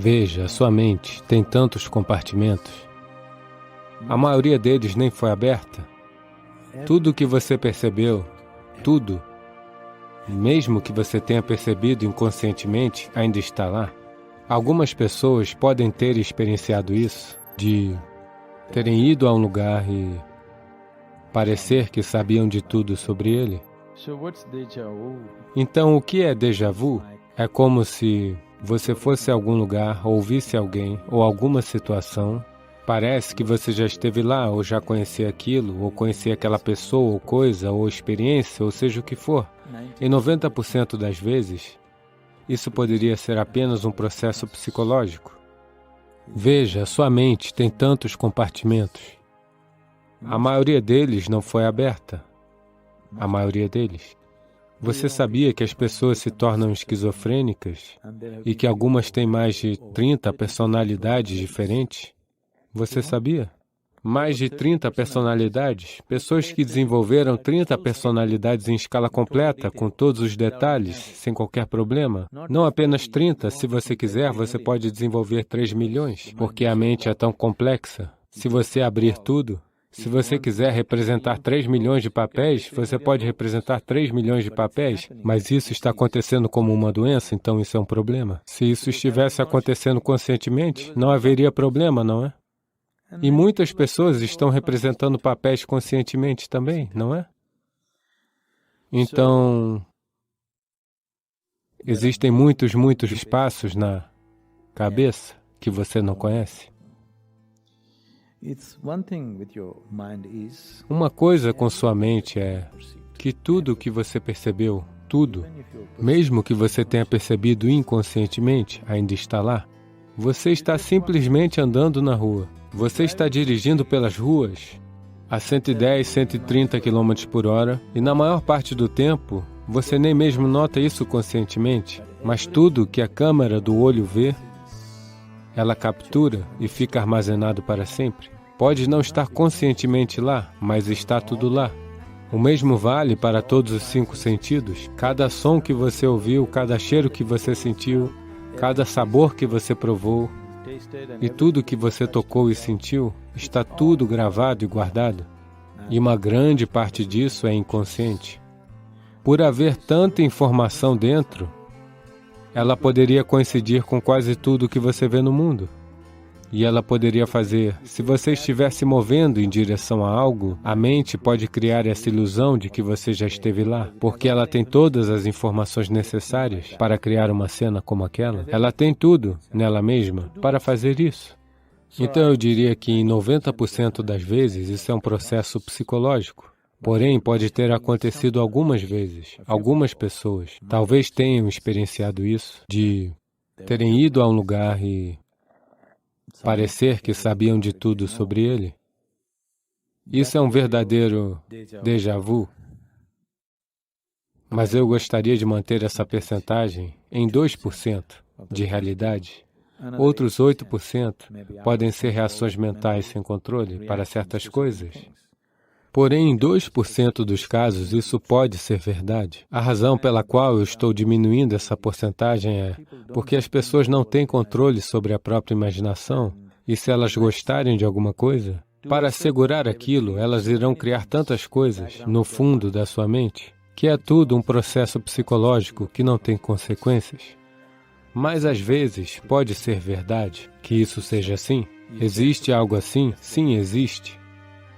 Veja, sua mente tem tantos compartimentos. A maioria deles nem foi aberta. Tudo o que você percebeu, tudo, mesmo que você tenha percebido inconscientemente, ainda está lá. Algumas pessoas podem ter experienciado isso, de terem ido a um lugar e parecer que sabiam de tudo sobre ele. Então, o que é déjà vu? É como se você fosse a algum lugar, ou visse alguém, ou alguma situação. Parece que você já esteve lá, ou já conhecia aquilo, ou conhecia aquela pessoa, ou coisa, ou experiência, ou seja o que for. Em 90% das vezes, isso poderia ser apenas um processo psicológico. Veja, sua mente tem tantos compartimentos. A maioria deles não foi aberta. A maioria deles. Você sabia que as pessoas se tornam esquizofrênicas e que algumas têm mais de 30 personalidades diferentes? Você sabia? Mais de 30 personalidades? Pessoas que desenvolveram 30 personalidades em escala completa, com todos os detalhes, sem qualquer problema? Não apenas 30, se você quiser, você pode desenvolver 3 milhões, porque a mente é tão complexa. Se você abrir tudo, se você quiser representar 3 milhões de papéis, você pode representar 3 milhões de papéis, mas isso está acontecendo como uma doença, então isso é um problema. Se isso estivesse acontecendo conscientemente, não haveria problema, não é? E muitas pessoas estão representando papéis conscientemente também, não é? Então, existem muitos espaços na cabeça que você não conhece. Uma coisa com sua mente é que tudo o que você percebeu, tudo, mesmo que você tenha percebido inconscientemente, ainda está lá. Você está simplesmente andando na rua. Você está dirigindo pelas ruas a 110, 130 km por hora e na maior parte do tempo, você nem mesmo nota isso conscientemente, mas tudo que a câmera do olho vê, ela captura e fica armazenado para sempre. Pode não estar conscientemente lá, mas está tudo lá. O mesmo vale para todos os 5 sentidos. Cada som que você ouviu, cada cheiro que você sentiu, cada sabor que você provou, e tudo que você tocou e sentiu, está tudo gravado e guardado. E uma grande parte disso é inconsciente. Por haver tanta informação dentro, ela poderia coincidir com quase tudo que você vê no mundo. E ela poderia fazer, se você estiver se movendo em direção a algo, a mente pode criar essa ilusão de que você já esteve lá, porque ela tem todas as informações necessárias para criar uma cena como aquela. Ela tem tudo nela mesma para fazer isso. Então eu diria que em 90% das vezes isso é um processo psicológico. Porém, pode ter acontecido algumas vezes. Algumas pessoas talvez tenham experienciado isso, de terem ido a um lugar e parecer que sabiam de tudo sobre ele. Isso é um verdadeiro déjà vu. Mas eu gostaria de manter essa percentagem em 2% de realidade. Outros 8% podem ser reações mentais sem controle para certas coisas. Porém, em 2% dos casos, isso pode ser verdade. A razão pela qual eu estou diminuindo essa porcentagem é porque as pessoas não têm controle sobre a própria imaginação, e se elas gostarem de alguma coisa, para assegurar aquilo, elas irão criar tantas coisas no fundo da sua mente, que é tudo um processo psicológico que não tem consequências. Mas às vezes pode ser verdade que isso seja assim. Existe algo assim? Sim, existe.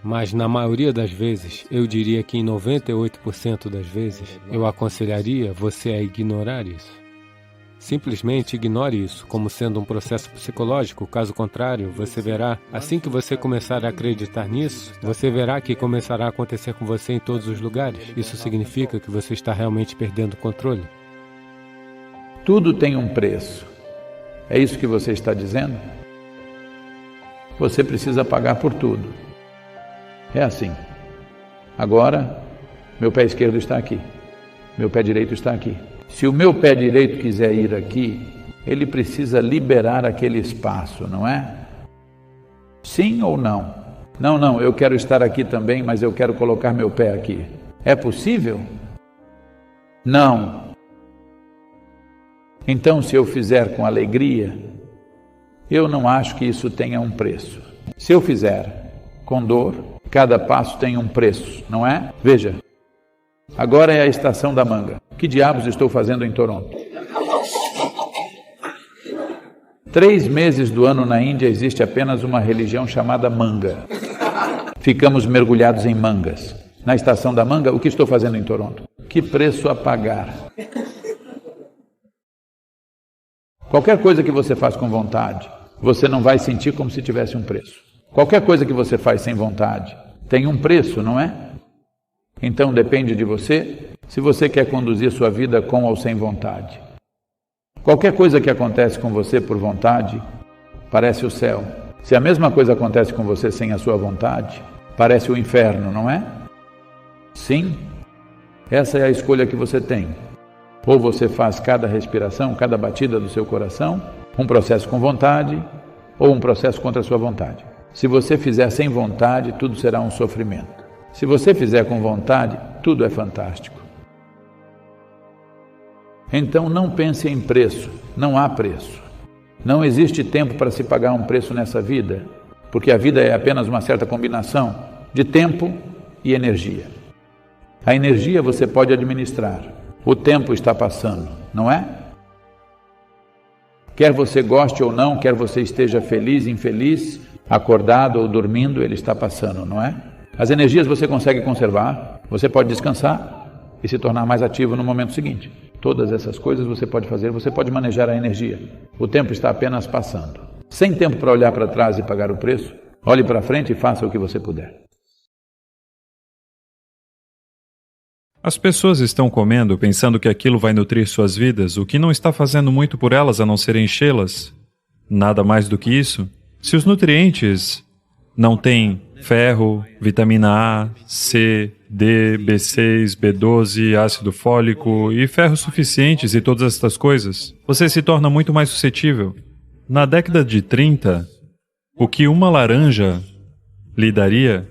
Mas na maioria das vezes, eu diria que em 98% das vezes, eu aconselharia você a ignorar isso. Simplesmente ignore isso como sendo um processo psicológico, caso contrário, você verá, assim que você começar a acreditar nisso, você verá que começará a acontecer com você em todos os lugares. Isso significa que você está realmente perdendo o controle. Tudo tem um preço. É isso que você está dizendo? Você precisa pagar por tudo. É assim. Agora, meu pé esquerdo está aqui. Meu pé direito está aqui. Se o meu pé direito quiser ir aqui, ele precisa liberar aquele espaço, não é? Sim ou não? Não, eu quero estar aqui também, mas eu quero colocar meu pé aqui. É possível? Não. Então, se eu fizer com alegria, Eu não acho que isso tenha um preço. Se eu fizer com dor, cada passo tem um preço, não é? Veja, agora é a estação da manga. Que diabos estou fazendo em Toronto? 3 meses do ano na Índia existe apenas uma religião chamada manga. Ficamos mergulhados em mangas. Na estação da manga, o que estou fazendo em Toronto? Que preço a pagar? Qualquer coisa que você faz com vontade, você não vai sentir como se tivesse um preço. Qualquer coisa que você faz sem vontade tem um preço, não é? Então depende de você, se você quer conduzir sua vida com ou sem vontade. Qualquer coisa que acontece com você por vontade, parece o céu. Se a mesma coisa acontece com você sem a sua vontade, parece o inferno, não é? Sim, essa é a escolha que você tem. Ou você faz cada respiração, cada batida do seu coração, um processo com vontade, ou um processo contra a sua vontade. Se você fizer sem vontade, tudo será um sofrimento. Se você fizer com vontade, tudo é fantástico. Então não pense em preço, não há preço. Não existe tempo para se pagar um preço nessa vida, porque a vida é apenas uma certa combinação de tempo e energia. A energia você pode administrar, o tempo está passando, não é? Quer você goste ou não, quer você esteja feliz, infeliz, acordado ou dormindo, ele está passando, não é? As energias você consegue conservar, você pode descansar e se tornar mais ativo no momento seguinte. Todas essas coisas você pode fazer, você pode manejar a energia. O tempo está apenas passando. Sem tempo para olhar para trás e pagar o preço, olhe para frente e faça o que você puder. As pessoas estão comendo pensando que aquilo vai nutrir suas vidas, o que não está fazendo muito por elas a não ser enchê-las. Nada mais do que isso. Se os nutrientes não têm ferro, vitamina A, C, D, B6, B12, ácido fólico e ferro suficientes e todas estas coisas, você se torna muito mais suscetível. Na década de 30, o que uma laranja lhe daria,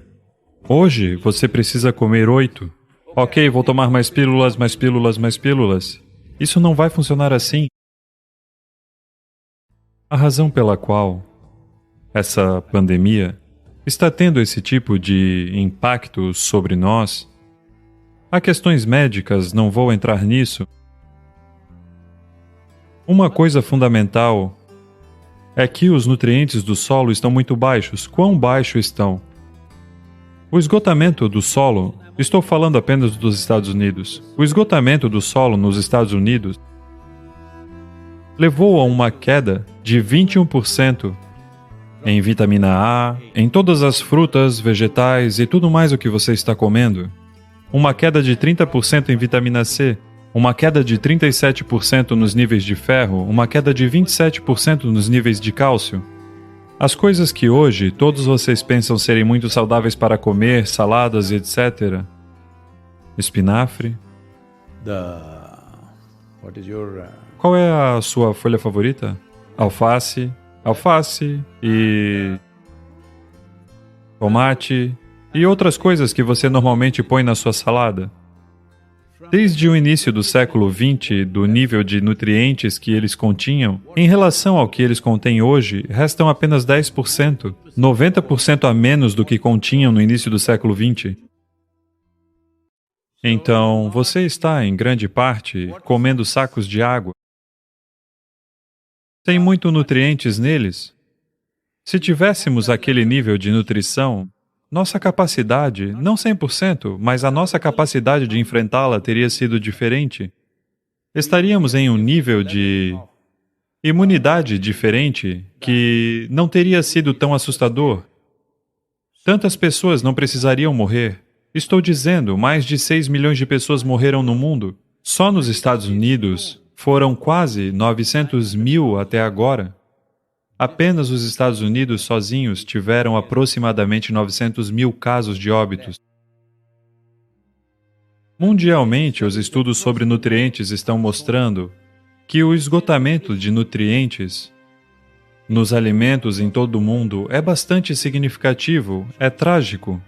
hoje você precisa comer 8. Ok, vou tomar mais pílulas, mais pílulas, mais pílulas. Isso não vai funcionar assim. A razão pela qual essa pandemia está tendo esse tipo de impacto sobre nós, há questões médicas, não vou entrar nisso. Uma coisa fundamental é que os nutrientes do solo estão muito baixos. Quão baixos estão? O esgotamento do solo, estou falando apenas dos Estados Unidos, o esgotamento do solo nos Estados Unidos levou a uma queda de 21% em vitamina A, em todas as frutas, vegetais e tudo mais o que você está comendo. Uma queda de 30% em vitamina C, uma queda de 37% nos níveis de ferro, uma queda de 27% nos níveis de cálcio. As coisas que hoje todos vocês pensam serem muito saudáveis para comer, saladas e etc. Espinafre. Qual é a sua folha favorita? Alface e tomate e outras coisas que você normalmente põe na sua salada. Desde o início do século XX, do nível de nutrientes que eles continham, em relação ao que eles contêm hoje, restam apenas 10%, 90% a menos do que continham no início do século XX. Então, você está, em grande parte, comendo sacos de água. Tem muito nutrientes neles. Se tivéssemos aquele nível de nutrição, nossa capacidade, não 100%, mas a nossa capacidade de enfrentá-la teria sido diferente. Estaríamos em um nível de imunidade diferente que não teria sido tão assustador. Tantas pessoas não precisariam morrer. Estou dizendo, mais de 6 milhões de pessoas morreram no mundo. Só nos Estados Unidos foram quase 900 mil até agora. Apenas os Estados Unidos sozinhos tiveram aproximadamente 900 mil casos de óbitos. Mundialmente, os estudos sobre nutrientes estão mostrando que o esgotamento de nutrientes nos alimentos em todo o mundo é bastante significativo, é trágico.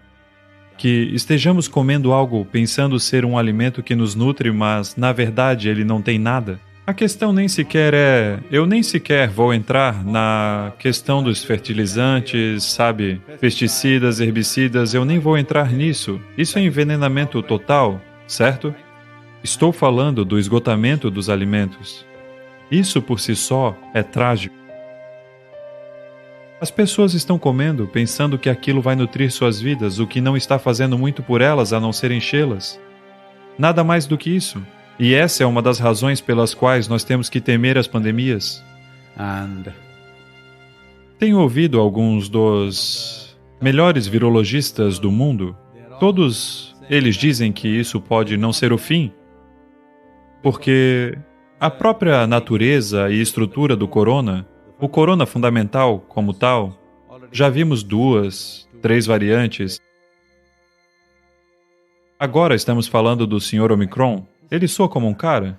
Que estejamos comendo algo pensando ser um alimento que nos nutre, mas, na verdade, ele não tem nada. A questão nem sequer é... Eu nem sequer vou entrar na questão dos fertilizantes, sabe? Pesticidas, herbicidas, eu nem vou entrar nisso. Isso é envenenamento total, certo? Estou falando do esgotamento dos alimentos. Isso por si só é trágico. As pessoas estão comendo pensando que aquilo vai nutrir suas vidas, o que não está fazendo muito por elas a não ser enchê-las. Nada mais do que isso. E essa é uma das razões pelas quais nós temos que temer as pandemias. Tenho ouvido alguns dos melhores virologistas do mundo. Todos eles dizem que isso pode não ser o fim, porque a própria natureza e estrutura do corona, o corona fundamental como tal, já vimos 2, 3 variantes. Agora estamos falando do Sr. Omicron. Ele soa como um cara?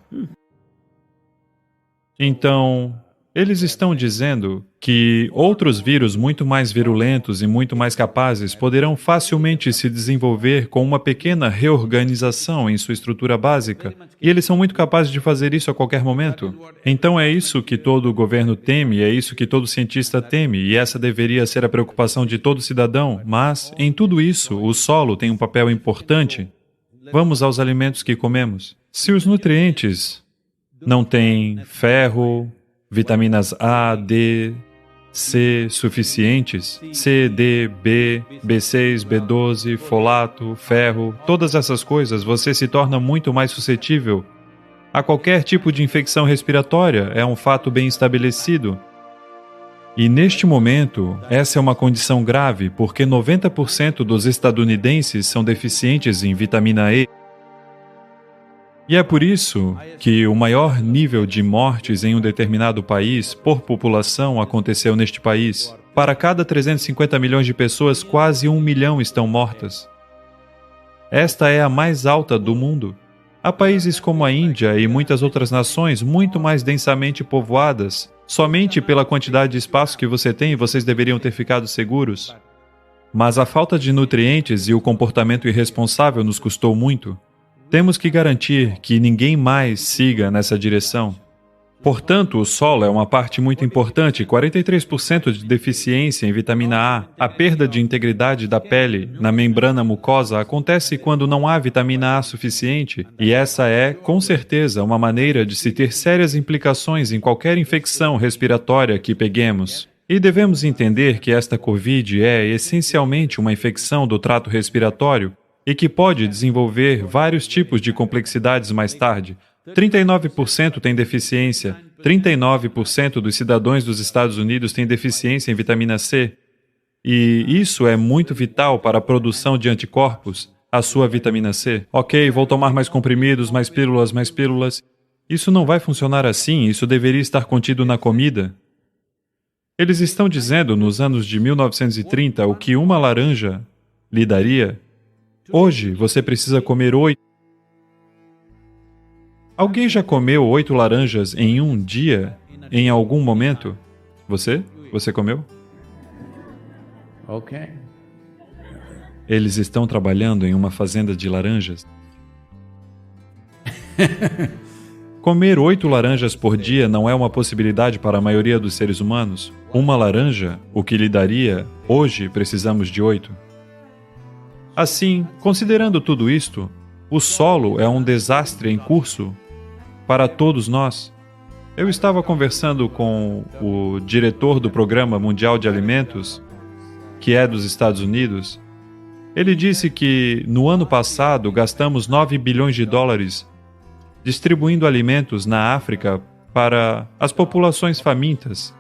Então, eles estão dizendo que outros vírus muito mais virulentos e muito mais capazes poderão facilmente se desenvolver com uma pequena reorganização em sua estrutura básica, e eles são muito capazes de fazer isso a qualquer momento. Então é isso que todo governo teme, é isso que todo cientista teme, e essa deveria ser a preocupação de todo cidadão, mas, em tudo isso, o solo tem um papel importante. Vamos aos alimentos que comemos. Se os nutrientes não têm ferro, vitaminas A, D, C suficientes, C, D, B, B6, B12, folato, ferro, todas essas coisas, você se torna muito mais suscetível a qualquer tipo de infecção respiratória, é um fato bem estabelecido. E neste momento, essa é uma condição grave, porque 90% dos estadunidenses são deficientes em vitamina E. E é por isso que o maior nível de mortes em um determinado país por população aconteceu neste país. Para cada 350 milhões de pessoas, quase 1 milhão estão mortas. Esta é a mais alta do mundo. Há países como a Índia e muitas outras nações muito mais densamente povoadas. Somente pela quantidade de espaço que você tem, vocês deveriam ter ficado seguros. Mas a falta de nutrientes e o comportamento irresponsável nos custou muito. Temos que garantir que ninguém mais siga nessa direção. Portanto, o solo é uma parte muito importante, 43% de deficiência em vitamina A. A perda de integridade da pele na membrana mucosa acontece quando não há vitamina A suficiente, e essa é, com certeza, uma maneira de se ter sérias implicações em qualquer infecção respiratória que peguemos. E devemos entender que esta Covid é essencialmente uma infecção do trato respiratório, e que pode desenvolver vários tipos de complexidades mais tarde. 39% tem deficiência, 39% dos cidadãos dos Estados Unidos têm deficiência em vitamina C. E isso é muito vital para a produção de anticorpos, a sua vitamina C. Ok, vou tomar mais comprimidos, mais pílulas. Isso não vai funcionar assim, isso deveria estar contido na comida. Eles estão dizendo, nos anos de 1930, o que uma laranja lhe daria. Hoje, você precisa comer 8. Alguém já comeu 8 laranjas em um dia, em algum momento? Você? Você comeu? Ok. Eles estão trabalhando em uma fazenda de laranjas. Comer 8 laranjas por dia não é uma possibilidade para a maioria dos seres humanos. Uma laranja, o que lhe daria, hoje precisamos de 8. Assim, considerando tudo isto, o solo é um desastre em curso para todos nós. Eu estava conversando com o diretor do Programa Mundial de Alimentos, que é dos Estados Unidos. Ele disse que, no ano passado, gastamos 9 bilhões de dólares distribuindo alimentos na África para as populações famintas.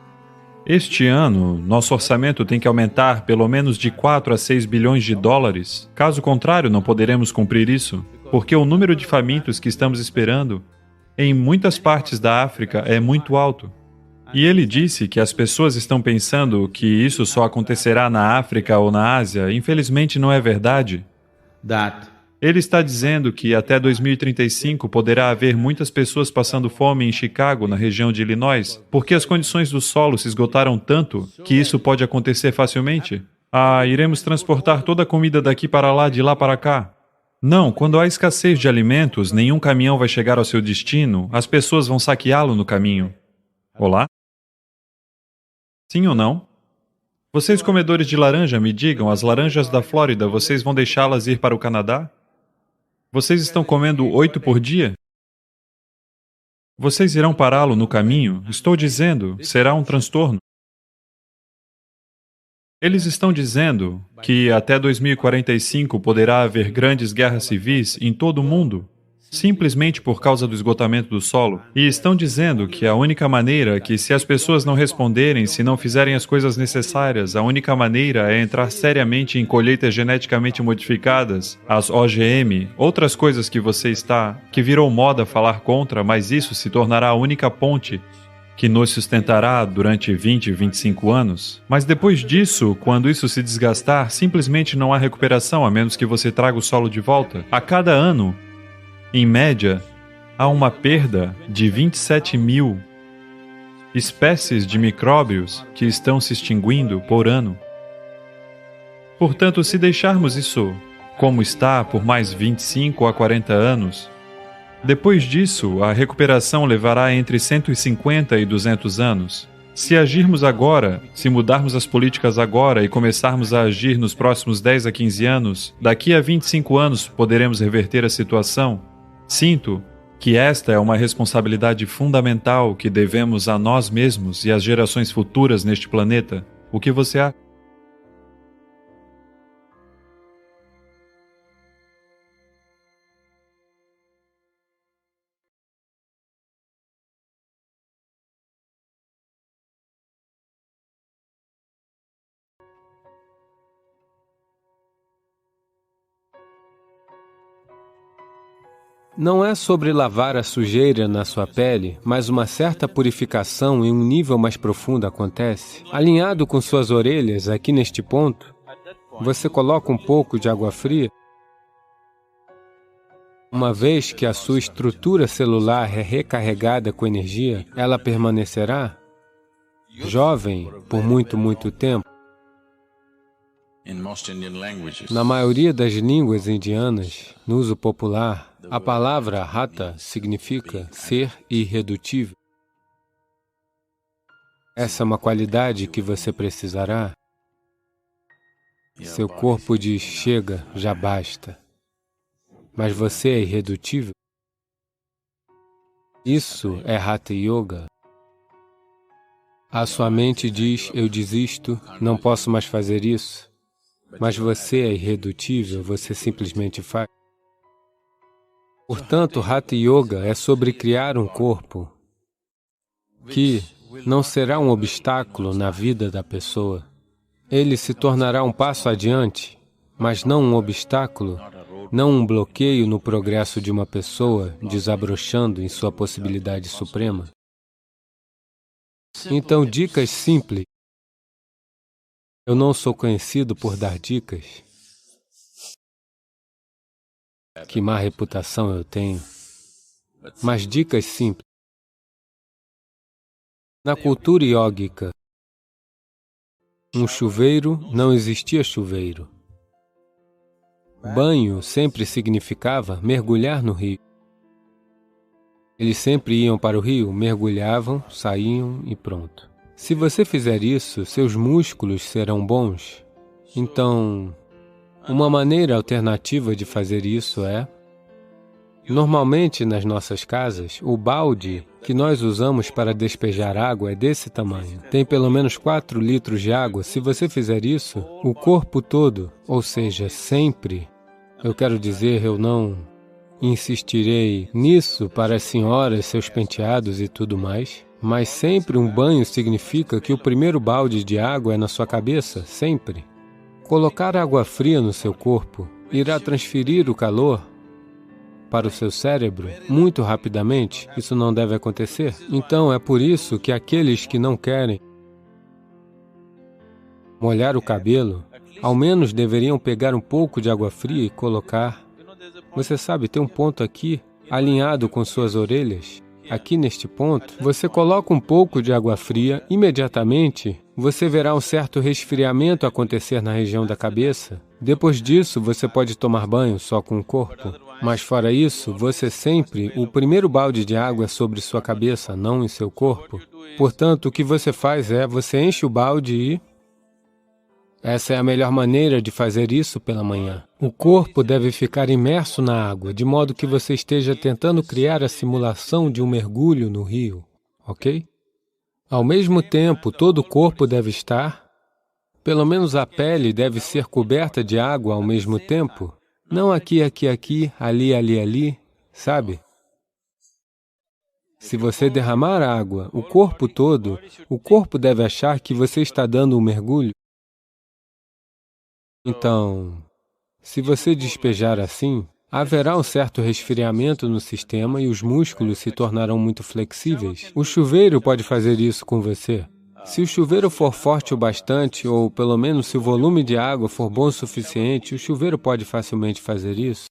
Este ano, nosso orçamento tem que aumentar pelo menos de 4 a 6 bilhões de dólares. Caso contrário, não poderemos cumprir isso, porque o número de famintos que estamos esperando em muitas partes da África é muito alto. E ele disse que as pessoas estão pensando que isso só acontecerá na África ou na Ásia. Infelizmente, não é verdade. Ele está dizendo que até 2035 poderá haver muitas pessoas passando fome em Chicago, na região de Illinois, porque as condições do solo se esgotaram tanto que isso pode acontecer facilmente. Iremos transportar toda a comida daqui para lá, de lá para cá. Não, quando há escassez de alimentos, nenhum caminhão vai chegar ao seu destino, as pessoas vão saqueá-lo no caminho. Olá? Sim ou não? Vocês comedores de laranja, me digam, as laranjas da Flórida, vocês vão deixá-las ir para o Canadá? Vocês estão comendo 8 por dia? Vocês irão pará-lo no caminho? Estou dizendo, será um transtorno. Eles estão dizendo que até 2045 poderá haver grandes guerras civis em todo o mundo, simplesmente por causa do esgotamento do solo. E estão dizendo que a única maneira que, se as pessoas não responderem, se não fizerem as coisas necessárias, a única maneira é entrar seriamente em colheitas geneticamente modificadas, as OGM, outras coisas que virou moda falar contra, mas isso se tornará a única ponte que nos sustentará durante 20, 25 anos. Mas depois disso, quando isso se desgastar, simplesmente não há recuperação a menos que você traga o solo de volta. A cada ano, em média, há uma perda de 27 mil espécies de micróbios que estão se extinguindo por ano. Portanto, se deixarmos isso como está por mais 25 a 40 anos, depois disso, a recuperação levará entre 150 e 200 anos. Se agirmos agora, se mudarmos as políticas agora e começarmos a agir nos próximos 10 a 15 anos, daqui a 25 anos poderemos reverter a situação. Sinto que esta é uma responsabilidade fundamental que devemos a nós mesmos e às gerações futuras neste planeta. O que você acha? Não é sobre lavar a sujeira na sua pele, mas uma certa purificação em um nível mais profundo acontece. Alinhado com suas orelhas, aqui neste ponto, você coloca um pouco de água fria. Uma vez que a sua estrutura celular é recarregada com energia, ela permanecerá jovem por muito tempo. Na maioria das línguas indianas, no uso popular, a palavra rata significa ser irredutível. Essa é uma qualidade que você precisará. Seu corpo diz, chega, já basta. Mas você é irredutível. Isso é Hatha Yoga. A sua mente diz, eu desisto, não posso mais fazer isso. Mas você é irredutível, você simplesmente faz. Portanto, Hatha Yoga é sobre criar um corpo que não será um obstáculo na vida da pessoa. Ele se tornará um passo adiante, mas não um obstáculo, não um bloqueio no progresso de uma pessoa, desabrochando em sua possibilidade suprema. Então, dicas simples. Eu não sou conhecido por dar dicas. Que má reputação eu tenho. Mas dicas simples. Na cultura iógica, um chuveiro não existia chuveiro. Banho sempre significava mergulhar no rio. Eles sempre iam para o rio, mergulhavam, saíam e pronto. Se você fizer isso, seus músculos serão bons. Então, uma maneira alternativa de fazer isso é... Normalmente, nas nossas casas, o balde que nós usamos para despejar água é desse tamanho. Tem pelo menos 4 litros de água. Se você fizer isso, o corpo todo, ou seja, sempre, eu quero dizer, eu não insistirei nisso para as senhoras, seus penteados e tudo mais, mas sempre um banho significa que o primeiro balde de água é na sua cabeça, sempre. Colocar água fria no seu corpo irá transferir o calor para o seu cérebro muito rapidamente. Isso não deve acontecer. Então, é por isso que aqueles que não querem molhar o cabelo, ao menos deveriam pegar um pouco de água fria e colocar. Você sabe, tem um ponto aqui, alinhado com suas orelhas. aqui neste ponto, você coloca um pouco de água fria, imediatamente você verá um certo resfriamento acontecer na região da cabeça. Depois disso, você pode tomar banho só com o corpo. Mas fora isso, o primeiro balde de água é sobre sua cabeça, não em seu corpo. Portanto, o que você faz é, você enche o balde e... Essa é a melhor maneira de fazer isso pela manhã. O corpo deve ficar imerso na água, de modo que você esteja tentando criar a simulação de um mergulho no rio, ok? Ao mesmo tempo, todo o corpo deve estar, pelo menos a pele deve ser coberta de água ao mesmo tempo. Não aqui, aqui, aqui, ali, ali, ali, sabe? Se você derramar água, o corpo todo, o corpo deve achar que você está dando um mergulho. Então, se você despejar assim, haverá um certo resfriamento no sistema e os músculos se tornarão muito flexíveis. O chuveiro pode fazer isso com você. Se o chuveiro for forte o bastante, ou pelo menos se o volume de água for bom o suficiente, o chuveiro pode facilmente fazer isso.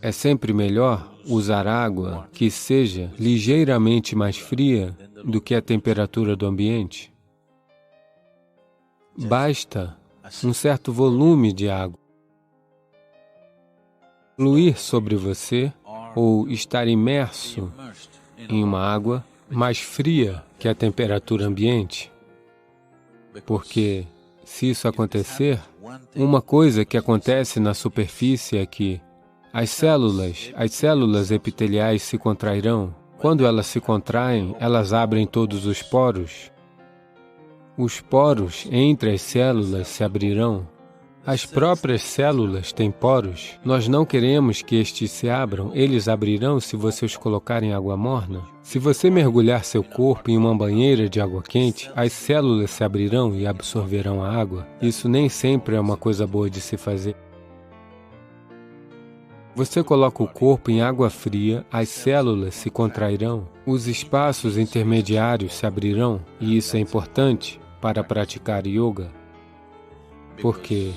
É sempre melhor usar água que seja ligeiramente mais fria do que a temperatura do ambiente. Basta um certo volume de água fluir sobre você ou estar imerso em uma água mais fria que a temperatura ambiente. Porque, se isso acontecer, uma coisa que acontece na superfície é que as células epiteliais se contrairão. Quando elas se contraem, elas abrem todos os poros. Os poros entre as células se abrirão. As próprias células têm poros. Nós não queremos que estes se abram. Eles abrirão se você os colocar em água morna. Se você mergulhar seu corpo em uma banheira de água quente, as células se abrirão e absorverão a água. Isso nem sempre é uma coisa boa de se fazer. Você coloca o corpo em água fria, as células se contrairão, os espaços intermediários se abrirão, e isso é importante para praticar yoga, porque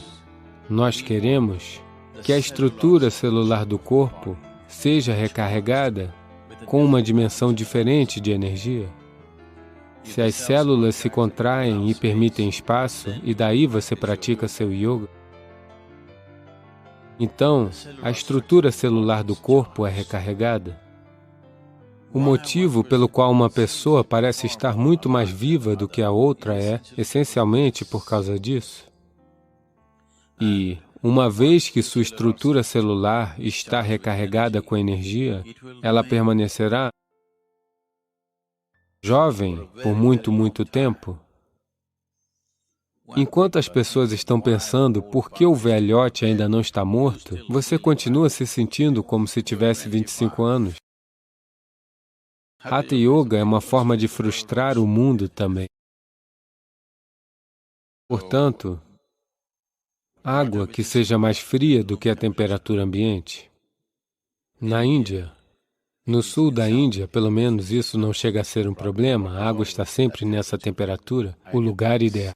nós queremos que a estrutura celular do corpo seja recarregada com uma dimensão diferente de energia. Se as células se contraem e permitem espaço, e daí você pratica seu yoga, então a estrutura celular do corpo é recarregada. O motivo pelo qual uma pessoa parece estar muito mais viva do que a outra é, essencialmente, por causa disso. E, uma vez que sua estrutura celular está recarregada com energia, ela permanecerá jovem por muito, muito tempo. Enquanto as pessoas estão pensando por que o velhote ainda não está morto, você continua se sentindo como se tivesse 25 anos. Hatha Yoga é uma forma de frustrar o mundo também. Portanto, água que seja mais fria do que a temperatura ambiente. Na Índia, no sul da Índia, pelo menos isso não chega a ser um problema, a água está sempre nessa temperatura, o lugar ideal.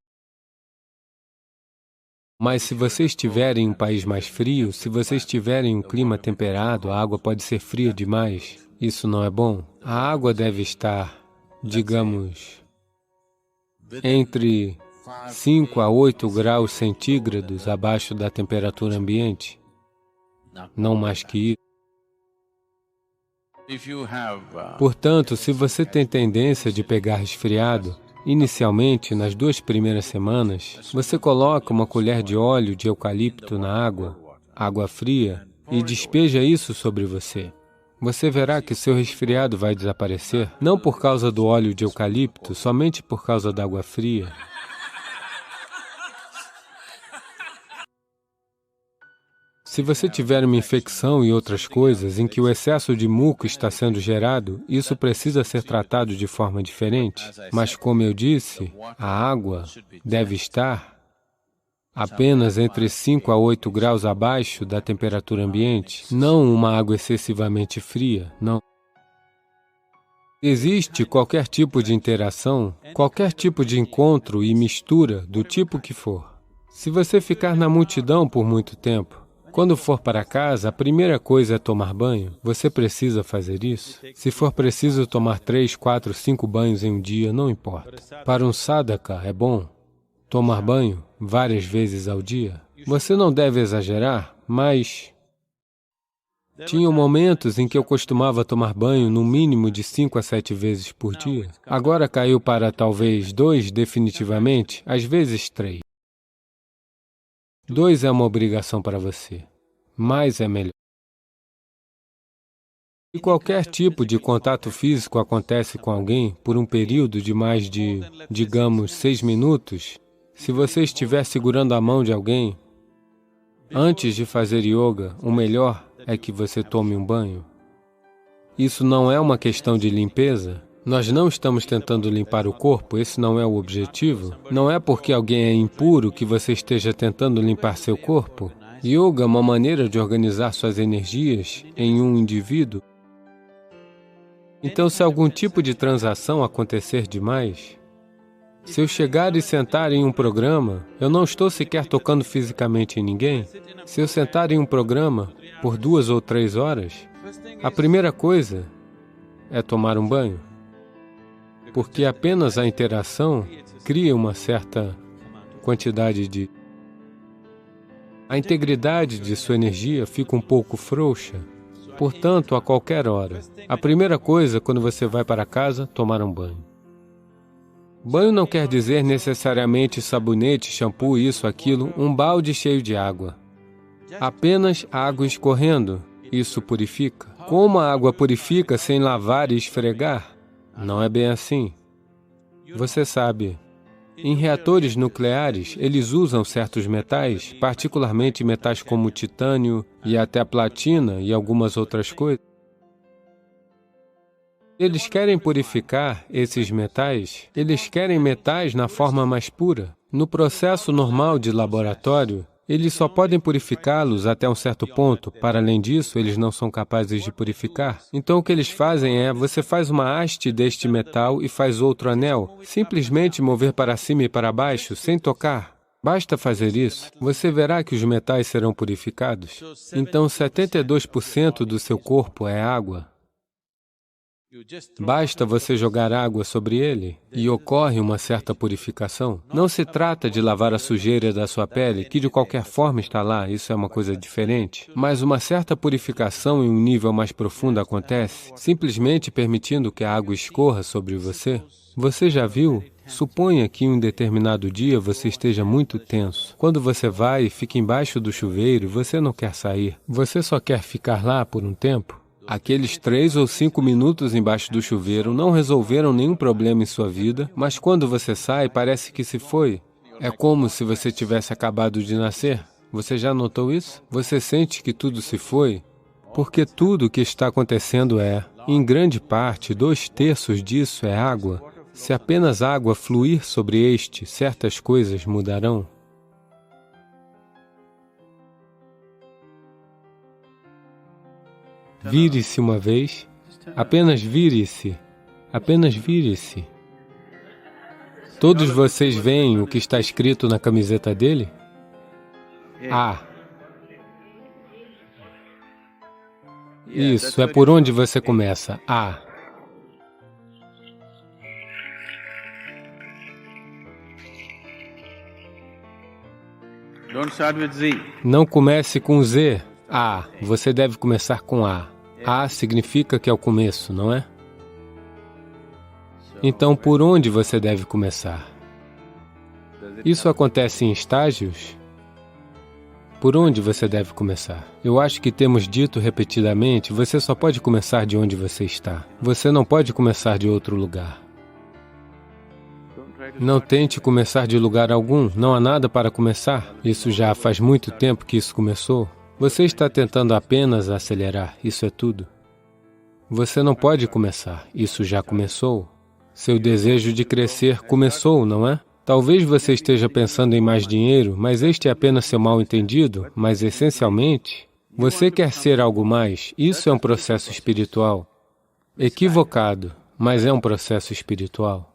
Mas se você estiver em um país mais frio, se você estiver em um clima temperado, a água pode ser fria demais. Isso não é bom. A água deve estar, digamos, entre 5 a 8 graus centígrados abaixo da temperatura ambiente. Não mais que isso. Portanto, se você tem tendência de pegar resfriado, inicialmente, nas 2 primeiras semanas, você coloca uma colher de óleo de eucalipto na água fria, e despeja isso sobre você. Você verá que seu resfriado vai desaparecer, não por causa do óleo de eucalipto, somente por causa da água fria. Se você tiver uma infecção e outras coisas em que o excesso de muco está sendo gerado, isso precisa ser tratado de forma diferente. Mas, como eu disse, a água deve estar apenas entre 5 a 8 graus abaixo da temperatura ambiente, não uma água excessivamente fria, não. Existe qualquer tipo de interação, qualquer tipo de encontro e mistura, do tipo que for. Se você ficar na multidão por muito tempo, Quando for para casa, a primeira coisa é tomar banho. Você precisa fazer isso? Se for preciso tomar 3, 4, 5 banhos em um dia, não importa. Para um sadhaka é bom tomar banho várias vezes ao dia. Você não deve exagerar, mas tinham momentos em que eu costumava tomar banho no mínimo de 5 a 7 vezes por dia. Agora caiu para talvez 2 definitivamente, às vezes 3. 2 é uma obrigação para você. Mais é melhor. Se qualquer tipo de contato físico acontece com alguém por um período de mais de, digamos, 6 minutos, se você estiver segurando a mão de alguém, antes de fazer yoga, o melhor é que você tome um banho. Isso não é uma questão de limpeza. Nós não estamos tentando limpar o corpo, esse não é o objetivo. Não é porque alguém é impuro que você esteja tentando limpar seu corpo. Yoga é uma maneira de organizar suas energias em um indivíduo. Então, se algum tipo de transação acontecer demais, se eu chegar e sentar em um programa, eu não estou sequer tocando fisicamente em ninguém. Se eu sentar em um programa por 2 ou 3 horas, a primeira coisa é tomar um banho. Porque apenas a interação cria uma certa quantidade de... A integridade de sua energia fica um pouco frouxa. Portanto, a qualquer hora, a primeira coisa quando você vai para casa, tomar um banho. Banho não quer dizer necessariamente sabonete, shampoo, isso, aquilo, um balde cheio de água. Apenas água escorrendo, isso purifica. Como a água purifica sem lavar e esfregar? Não é bem assim. Você sabe, em reatores nucleares, eles usam certos metais, particularmente metais como titânio e até a platina e algumas outras coisas. Eles querem purificar esses metais, eles querem metais na forma mais pura. No processo normal de laboratório, eles só podem purificá-los até um certo ponto. Para além disso, eles não são capazes de purificar. Então, o que eles fazem é, você faz uma haste deste metal e faz outro anel. Simplesmente mover para cima e para baixo, sem tocar. Basta fazer isso, você verá que os metais serão purificados. Então, 72% do seu corpo é água. Basta você jogar água sobre ele e ocorre uma certa purificação. Não se trata de lavar a sujeira da sua pele, que de qualquer forma está lá, isso é uma coisa diferente. Mas uma certa purificação em um nível mais profundo acontece, simplesmente permitindo que a água escorra sobre você. Você já viu? Suponha que em um determinado dia você esteja muito tenso. Quando você vai e fica embaixo do chuveiro, você não quer sair. Você só quer ficar lá por um tempo. Aqueles 3 ou 5 minutos embaixo do chuveiro não resolveram nenhum problema em sua vida, mas quando você sai, parece que se foi. É como se você tivesse acabado de nascer. Você já notou isso? Você sente que tudo se foi? Porque tudo o que está acontecendo é, em grande parte, 2/3 disso é água. Se apenas água fluir sobre este, certas coisas mudarão. Vire-se uma vez, apenas vire-se, apenas vire-se. Todos vocês veem o que está escrito na camiseta dele? A. Isso, é por onde você começa, A. Não comece com Z, A. Você deve começar com A. A significa que é o começo, não é? Então, por onde você deve começar? Isso acontece em estágios? Por onde você deve começar? Eu acho que temos dito repetidamente, você só pode começar de onde você está. Você não pode começar de outro lugar. Não tente começar de lugar algum, não há nada para começar. Isso já faz muito tempo que isso começou. Você está tentando apenas acelerar, isso é tudo. Você não pode começar, isso já começou. Seu desejo de crescer começou, não é? Talvez você esteja pensando em mais dinheiro, mas este é apenas seu mal-entendido, mas essencialmente, você quer ser algo mais, isso é um processo espiritual. Equivocado, mas é um processo espiritual.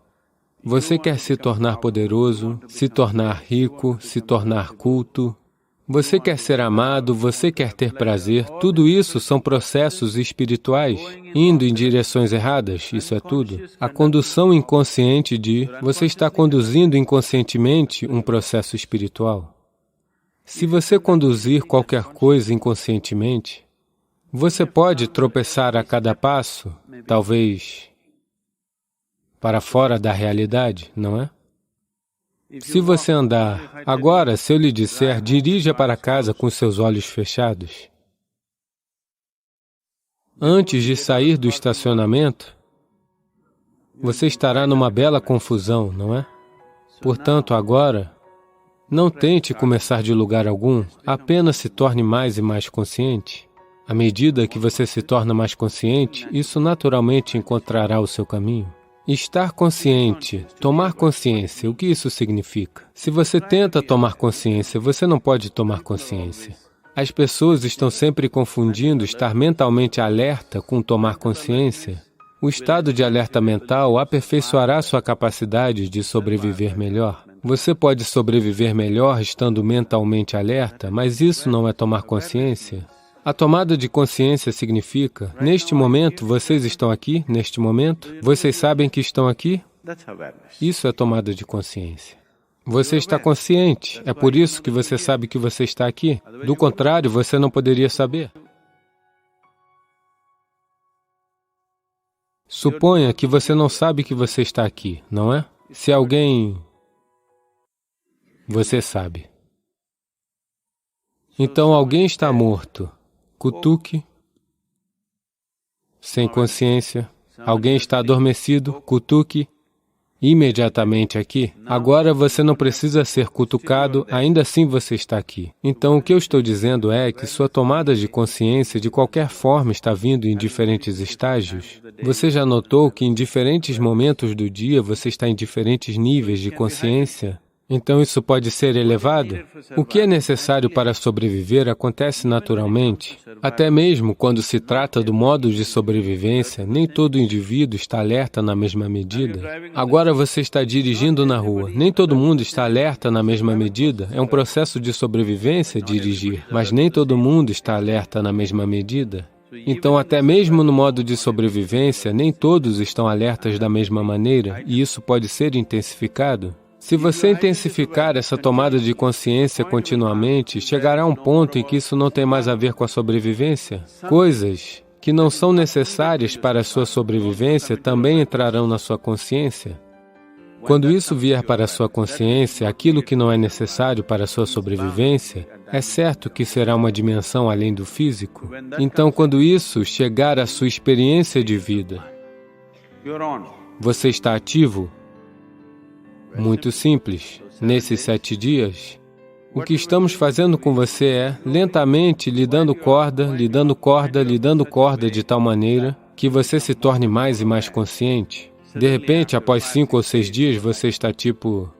Você quer se tornar poderoso, se tornar rico, se tornar culto, Você quer ser amado, você quer ter prazer, tudo isso são processos espirituais, indo em direções erradas, isso é tudo. A condução inconsciente você está conduzindo inconscientemente um processo espiritual. Se você conduzir qualquer coisa inconscientemente, você pode tropeçar a cada passo, talvez para fora da realidade, não é? Se você andar agora, se eu lhe disser, dirija para casa com seus olhos fechados, antes de sair do estacionamento, você estará numa bela confusão, não é? Portanto, agora, não tente começar de lugar algum, apenas se torne mais e mais consciente. À medida que você se torna mais consciente, isso naturalmente encontrará o seu caminho. Estar consciente, tomar consciência, o que isso significa? Se você tenta tomar consciência, você não pode tomar consciência. As pessoas estão sempre confundindo estar mentalmente alerta com tomar consciência. O estado de alerta mental aperfeiçoará sua capacidade de sobreviver melhor. Você pode sobreviver melhor estando mentalmente alerta, mas isso não é tomar consciência. A tomada de consciência significa, neste momento, vocês estão aqui, neste momento, vocês sabem que estão aqui? Isso é tomada de consciência. Você está consciente, é por isso que você sabe que você está aqui. Do contrário, você não poderia saber. Suponha que você não sabe que você está aqui, não é? Se alguém... Você sabe. Então alguém está morto. Cutuque, sem consciência. Alguém está adormecido, cutuque, imediatamente aqui. Agora você não precisa ser cutucado, ainda assim você está aqui. Então o que eu estou dizendo é que sua tomada de consciência de qualquer forma está vindo em diferentes estágios. Você já notou que em diferentes momentos do dia você está em diferentes níveis de consciência? Então isso pode ser elevado? O que é necessário para sobreviver acontece naturalmente. Até mesmo quando se trata do modo de sobrevivência, nem todo indivíduo está alerta na mesma medida. Agora você está dirigindo na rua, nem todo mundo está alerta na mesma medida. É um processo de sobrevivência dirigir, mas nem todo mundo está alerta na mesma medida. Então, até mesmo no modo de sobrevivência, nem todos estão alertas da mesma maneira, e isso pode ser intensificado. Se você intensificar essa tomada de consciência continuamente, chegará a um ponto em que isso não tem mais a ver com a sobrevivência. Coisas que não são necessárias para a sua sobrevivência também entrarão na sua consciência. Quando isso vier para a sua consciência, aquilo que não é necessário para a sua sobrevivência, é certo que será uma dimensão além do físico. Então, quando isso chegar à sua experiência de vida, você está ativo? Muito simples. Nesses 7 dias, o que estamos fazendo com você é, lentamente, lhe dando corda, lhe dando corda, lhe dando corda de tal maneira que você se torne mais e mais consciente. De repente, após 5 ou 6 dias, você está tipo...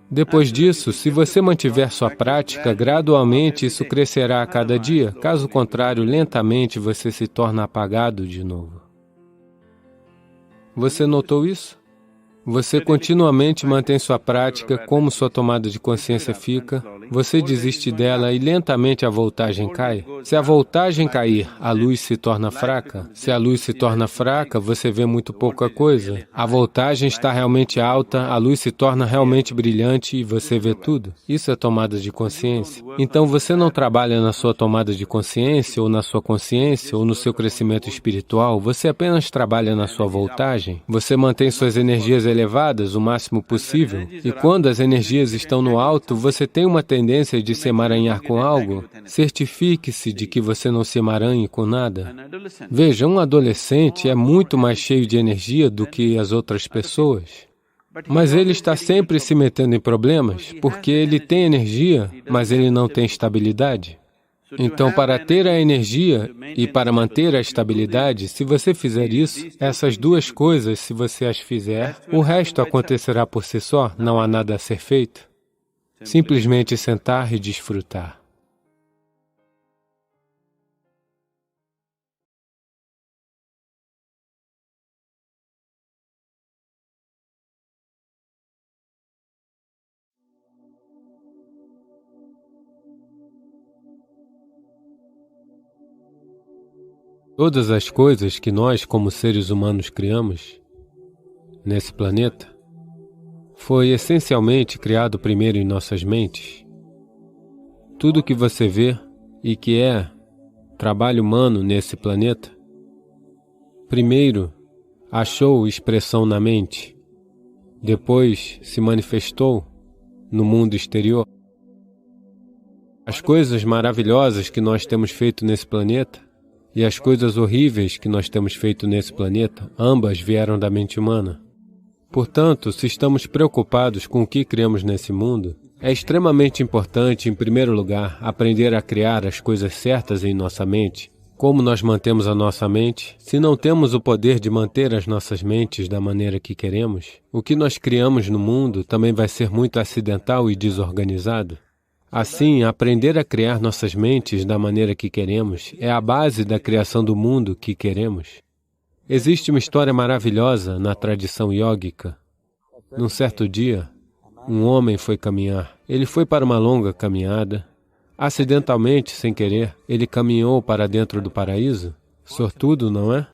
Depois disso, se você mantiver sua prática, gradualmente isso crescerá a cada dia. Caso contrário, lentamente você se torna apagado de novo. Você notou isso? Você continuamente mantém sua prática, como sua tomada de consciência fica, você desiste dela e lentamente a voltagem cai. Se a voltagem cair, a luz se torna fraca. Se a luz se torna fraca, você vê muito pouca coisa. A voltagem está realmente alta, a luz se torna realmente brilhante e você vê tudo. Isso é tomada de consciência. Então você não trabalha na sua tomada de consciência, ou na sua consciência, ou no seu crescimento espiritual, você apenas trabalha na sua voltagem. Você mantém suas energias elevadas o máximo possível, e quando as energias estão no alto, você tem uma tendência de se emaranhar com algo, certifique-se de que você não se emaranhe com nada. Veja, um adolescente é muito mais cheio de energia do que as outras pessoas. Mas ele está sempre se metendo em problemas, porque ele tem energia, mas ele não tem estabilidade. Então, para ter a energia e para manter a estabilidade, se você fizer isso, essas duas coisas, se você as fizer, o resto acontecerá por si só, não há nada a ser feito. Simplesmente sentar e desfrutar. Todas as coisas que nós, como seres humanos, criamos nesse planeta, foi essencialmente criado primeiro em nossas mentes. Tudo que você vê e que é trabalho humano nesse planeta, primeiro achou expressão na mente, depois se manifestou no mundo exterior. As coisas maravilhosas que nós temos feito nesse planeta e as coisas horríveis que nós temos feito nesse planeta, ambas vieram da mente humana. Portanto, se estamos preocupados com o que criamos nesse mundo, é extremamente importante, em primeiro lugar, aprender a criar as coisas certas em nossa mente. Como nós mantemos a nossa mente? Se não temos o poder de manter as nossas mentes da maneira que queremos, o que nós criamos no mundo também vai ser muito acidental e desorganizado. Assim, aprender a criar nossas mentes da maneira que queremos é a base da criação do mundo que queremos. Existe uma história maravilhosa na tradição yógica. Num certo dia, um homem foi caminhar. Ele foi para uma longa caminhada. Acidentalmente, sem querer, ele caminhou para dentro do paraíso. Sortudo, não é?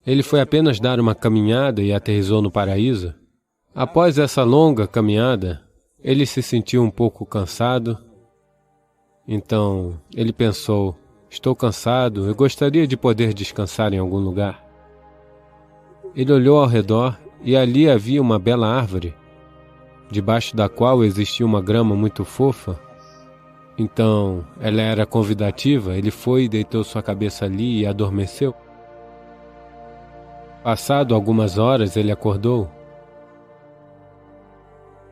Ele foi apenas dar uma caminhada e aterrissou no paraíso. Após essa longa caminhada, ele se sentiu um pouco cansado. Então, ele pensou: estou cansado, eu gostaria de poder descansar em algum lugar. Ele olhou ao redor e ali havia uma bela árvore, debaixo da qual existia uma grama muito fofa. Então, ela era convidativa, ele foi e deitou sua cabeça ali e adormeceu. Passado algumas horas, ele acordou,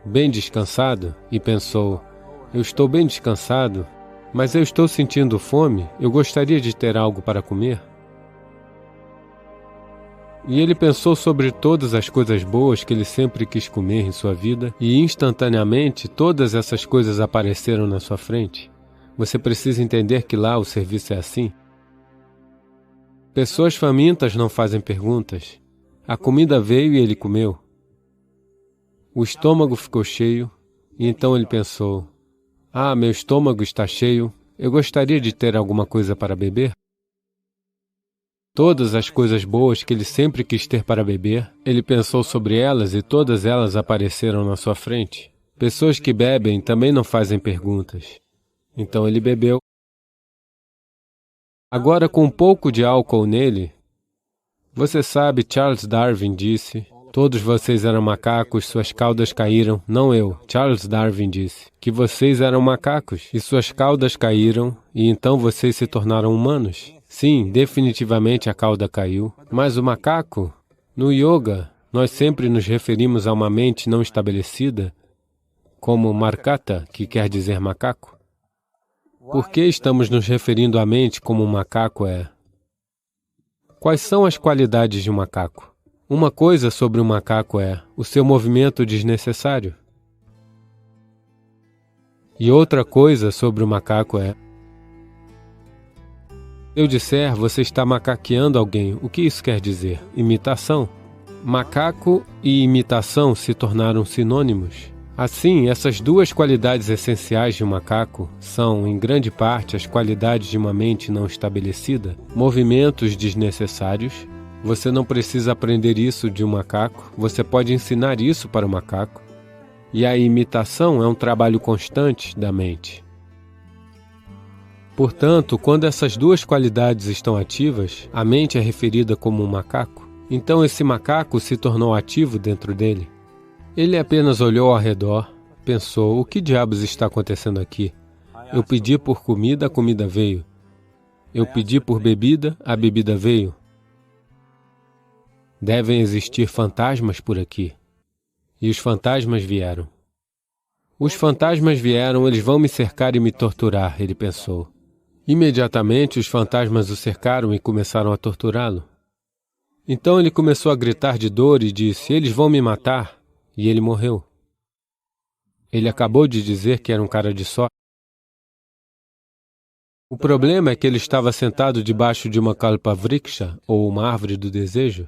bem descansado, e pensou: eu estou bem descansado, mas eu estou sentindo fome, eu gostaria de ter algo para comer. E ele pensou sobre todas as coisas boas que ele sempre quis comer em sua vida, e instantaneamente todas essas coisas apareceram na sua frente. Você precisa entender que lá o serviço é assim. Pessoas famintas não fazem perguntas. A comida veio e ele comeu. O estômago ficou cheio, e então ele pensou: ah, meu estômago está cheio, eu gostaria de ter alguma coisa para beber. Todas as coisas boas que ele sempre quis ter para beber, ele pensou sobre elas e todas elas apareceram na sua frente. Pessoas que bebem também não fazem perguntas. Então ele bebeu. Agora, com um pouco de álcool nele, você sabe, Charles Darwin disse: todos vocês eram macacos, suas caudas caíram. Não eu, Charles Darwin disse que vocês eram macacos e suas caudas caíram e então vocês se tornaram humanos. Sim, definitivamente a cauda caiu. Mas o macaco? No yoga, nós sempre nos referimos a uma mente não estabelecida como markata, que quer dizer macaco. Por que estamos nos referindo à mente como um macaco é? Quais são as qualidades de um macaco? Uma coisa sobre um macaco é o seu movimento desnecessário. E outra coisa sobre o macaco é: se eu disser, você está macaqueando alguém, o que isso quer dizer? Imitação. Macaco e imitação se tornaram sinônimos. Assim, essas duas qualidades essenciais de um macaco são, em grande parte, as qualidades de uma mente não estabelecida, movimentos desnecessários. Você não precisa aprender isso de um macaco, você pode ensinar isso para o macaco. E a imitação é um trabalho constante da mente. Portanto, quando essas duas qualidades estão ativas, a mente é referida como um macaco. Então esse macaco se tornou ativo dentro dele. Ele apenas olhou ao redor, pensou: o que diabos está acontecendo aqui? Eu pedi por comida, a comida veio. Eu pedi por bebida, a bebida veio. Devem existir fantasmas por aqui. E os fantasmas vieram. Os fantasmas vieram, eles vão me cercar e me torturar, ele pensou. Imediatamente os fantasmas o cercaram e começaram a torturá-lo. Então ele começou a gritar de dor e disse: eles vão me matar. E ele morreu. Ele acabou de dizer que era um cara de sorte. O problema é que ele estava sentado debaixo de uma kalpavriksha, ou uma árvore do desejo.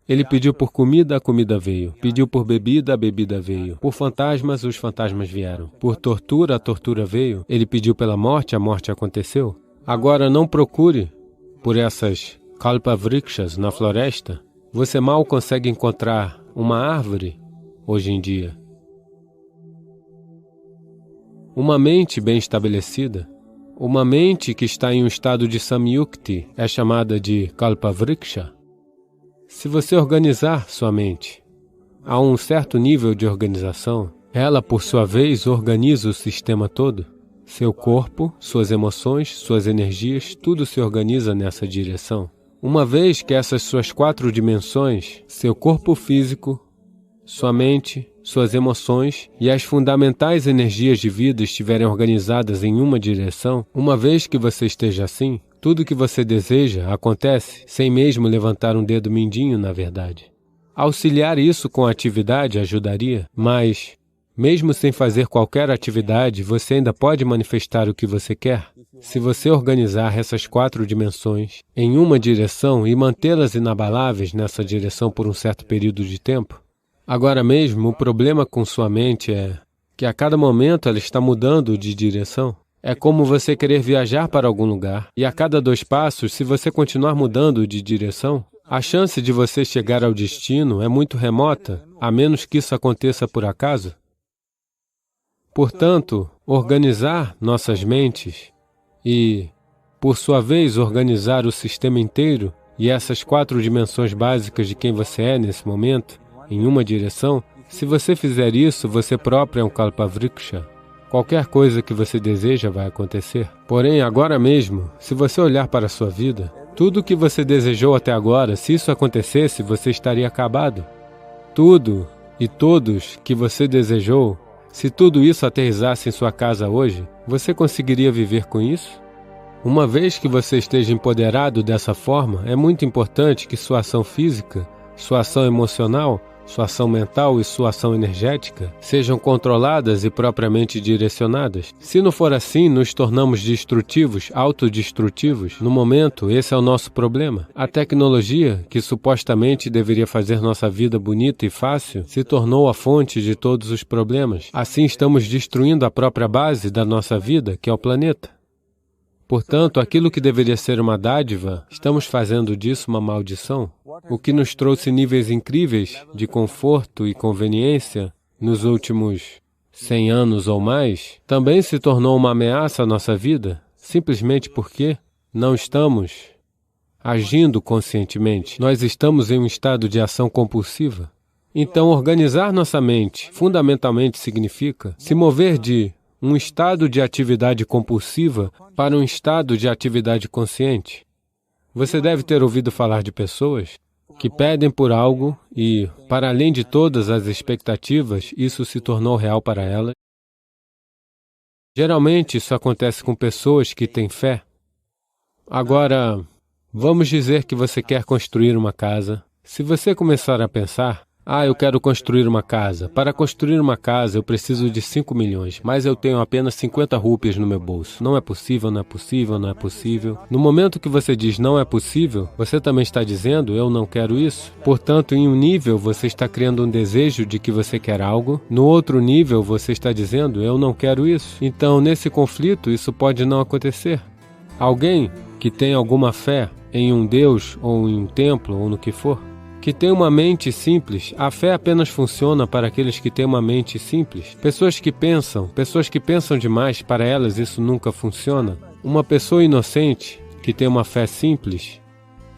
Ele pediu por comida, a comida veio. Pediu por bebida, a bebida veio. Por fantasmas, os fantasmas vieram. Por tortura, a tortura veio. Ele pediu pela morte, a morte aconteceu. Agora não procure por essas kalpavrikshas na floresta, você mal consegue encontrar uma árvore hoje em dia. Uma mente bem estabelecida, uma mente que está em um estado de samyukti, é chamada de kalpavriksha. Se você organizar sua mente a um certo nível de organização, ela, por sua vez, organiza o sistema todo. Seu corpo, suas emoções, suas energias, tudo se organiza nessa direção. Uma vez que essas suas 4 dimensões, seu corpo físico, sua mente, suas emoções e as fundamentais energias de vida estiverem organizadas em uma direção, uma vez que você esteja assim, tudo que você deseja acontece sem mesmo levantar um dedo mindinho, na verdade. Auxiliar isso com a atividade ajudaria, mas, mesmo sem fazer qualquer atividade, você ainda pode manifestar o que você quer. Se você organizar essas 4 dimensões em uma direção e mantê-las inabaláveis nessa direção por um certo período de tempo. Agora mesmo, o problema com sua mente é que a cada momento ela está mudando de direção. É como você querer viajar para algum lugar e a cada 2 passos, se você continuar mudando de direção, a chance de você chegar ao destino é muito remota, a menos que isso aconteça por acaso. Portanto, organizar nossas mentes e, por sua vez, organizar o sistema inteiro e essas 4 dimensões básicas de quem você é nesse momento, em uma direção, se você fizer isso, você próprio é um kalpavriksha. Qualquer coisa que você deseja vai acontecer. Porém, agora mesmo, se você olhar para a sua vida, tudo o que você desejou até agora, se isso acontecesse, você estaria acabado. Tudo e todos que você desejou, se tudo isso aterrissasse em sua casa hoje, você conseguiria viver com isso? Uma vez que você esteja empoderado dessa forma, é muito importante que sua ação física, sua ação emocional, sua ação mental e sua ação energética sejam controladas e propriamente direcionadas. Se não for assim, nos tornamos destrutivos, autodestrutivos. No momento, esse é o nosso problema. A tecnologia, que supostamente deveria fazer nossa vida bonita e fácil, se tornou a fonte de todos os problemas. Assim, estamos destruindo a própria base da nossa vida, que é o planeta. Portanto, aquilo que deveria ser uma dádiva, estamos fazendo disso uma maldição. O que nos trouxe níveis incríveis de conforto e conveniência nos últimos 100 anos ou mais, também se tornou uma ameaça à nossa vida, simplesmente porque não estamos agindo conscientemente. Nós estamos em um estado de ação compulsiva. Então, organizar nossa mente fundamentalmente significa se mover de um estado de atividade compulsiva para um estado de atividade consciente. Você deve ter ouvido falar de pessoas que pedem por algo e, para além de todas as expectativas, isso se tornou real para elas. Geralmente, isso acontece com pessoas que têm fé. Agora, vamos dizer que você quer construir uma casa. Se você começar a pensar, eu quero construir uma casa. Para construir uma casa, eu preciso de 5 milhões, mas eu tenho apenas 50 rúpias no meu bolso. Não é possível, não é possível, não é possível. No momento que você diz não é possível, você também está dizendo eu não quero isso. Portanto, em um nível, você está criando um desejo de que você quer algo. No outro nível, você está dizendo eu não quero isso. Então, nesse conflito, isso pode não acontecer. Alguém que tem alguma fé em um Deus, ou em um templo, ou no que for, que tem uma mente simples, a fé apenas funciona para aqueles que têm uma mente simples. Pessoas que pensam demais, para elas isso nunca funciona. Uma pessoa inocente, que tem uma fé simples,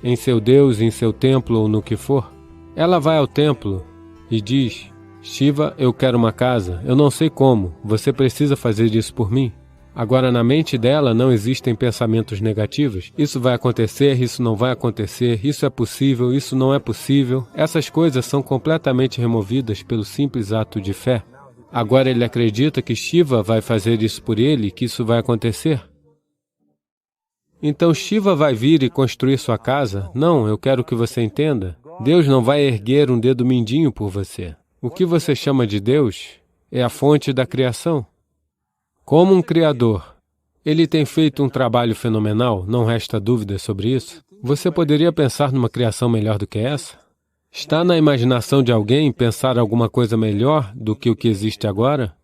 em seu Deus, em seu templo ou no que for, ela vai ao templo e diz, Shiva, eu quero uma casa, eu não sei como, você precisa fazer isso por mim. Agora, na mente dela não existem pensamentos negativos. Isso vai acontecer, isso não vai acontecer, isso é possível, isso não é possível. Essas coisas são completamente removidas pelo simples ato de fé. Agora ele acredita que Shiva vai fazer isso por ele, que isso vai acontecer. Então Shiva vai vir e construir sua casa? Não, eu quero que você entenda. Deus não vai erguer um dedo mindinho por você. O que você chama de Deus é a fonte da criação. Como um criador, ele tem feito um trabalho fenomenal, não resta dúvida sobre isso. Você poderia pensar numa criação melhor do que essa? Está na imaginação de alguém pensar alguma coisa melhor do que o que existe agora?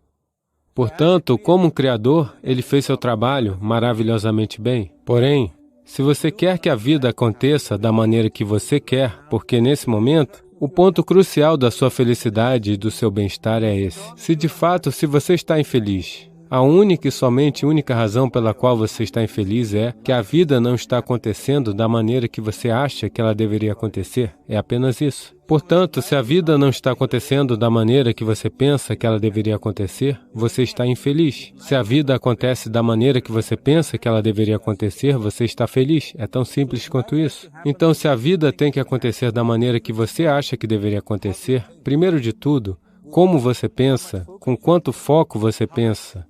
Portanto, como um criador, ele fez seu trabalho maravilhosamente bem. Porém, Se você quer que a vida aconteça da maneira que você quer, porque nesse momento, o ponto crucial da sua felicidade e do seu bem-estar é esse. Se você está infeliz, a única e somente única razão pela qual você está infeliz é que a vida não está acontecendo da maneira que você acha que ela deveria acontecer. É apenas isso. Portanto, se a vida não está acontecendo da maneira que você pensa que ela deveria acontecer, você está infeliz. Se a vida acontece da maneira que você pensa que ela deveria acontecer, você está feliz. É tão simples quanto isso. Então, se a vida tem que acontecer da maneira que você acha que deveria acontecer, primeiro de tudo, como você pensa, com quanto foco você pensa,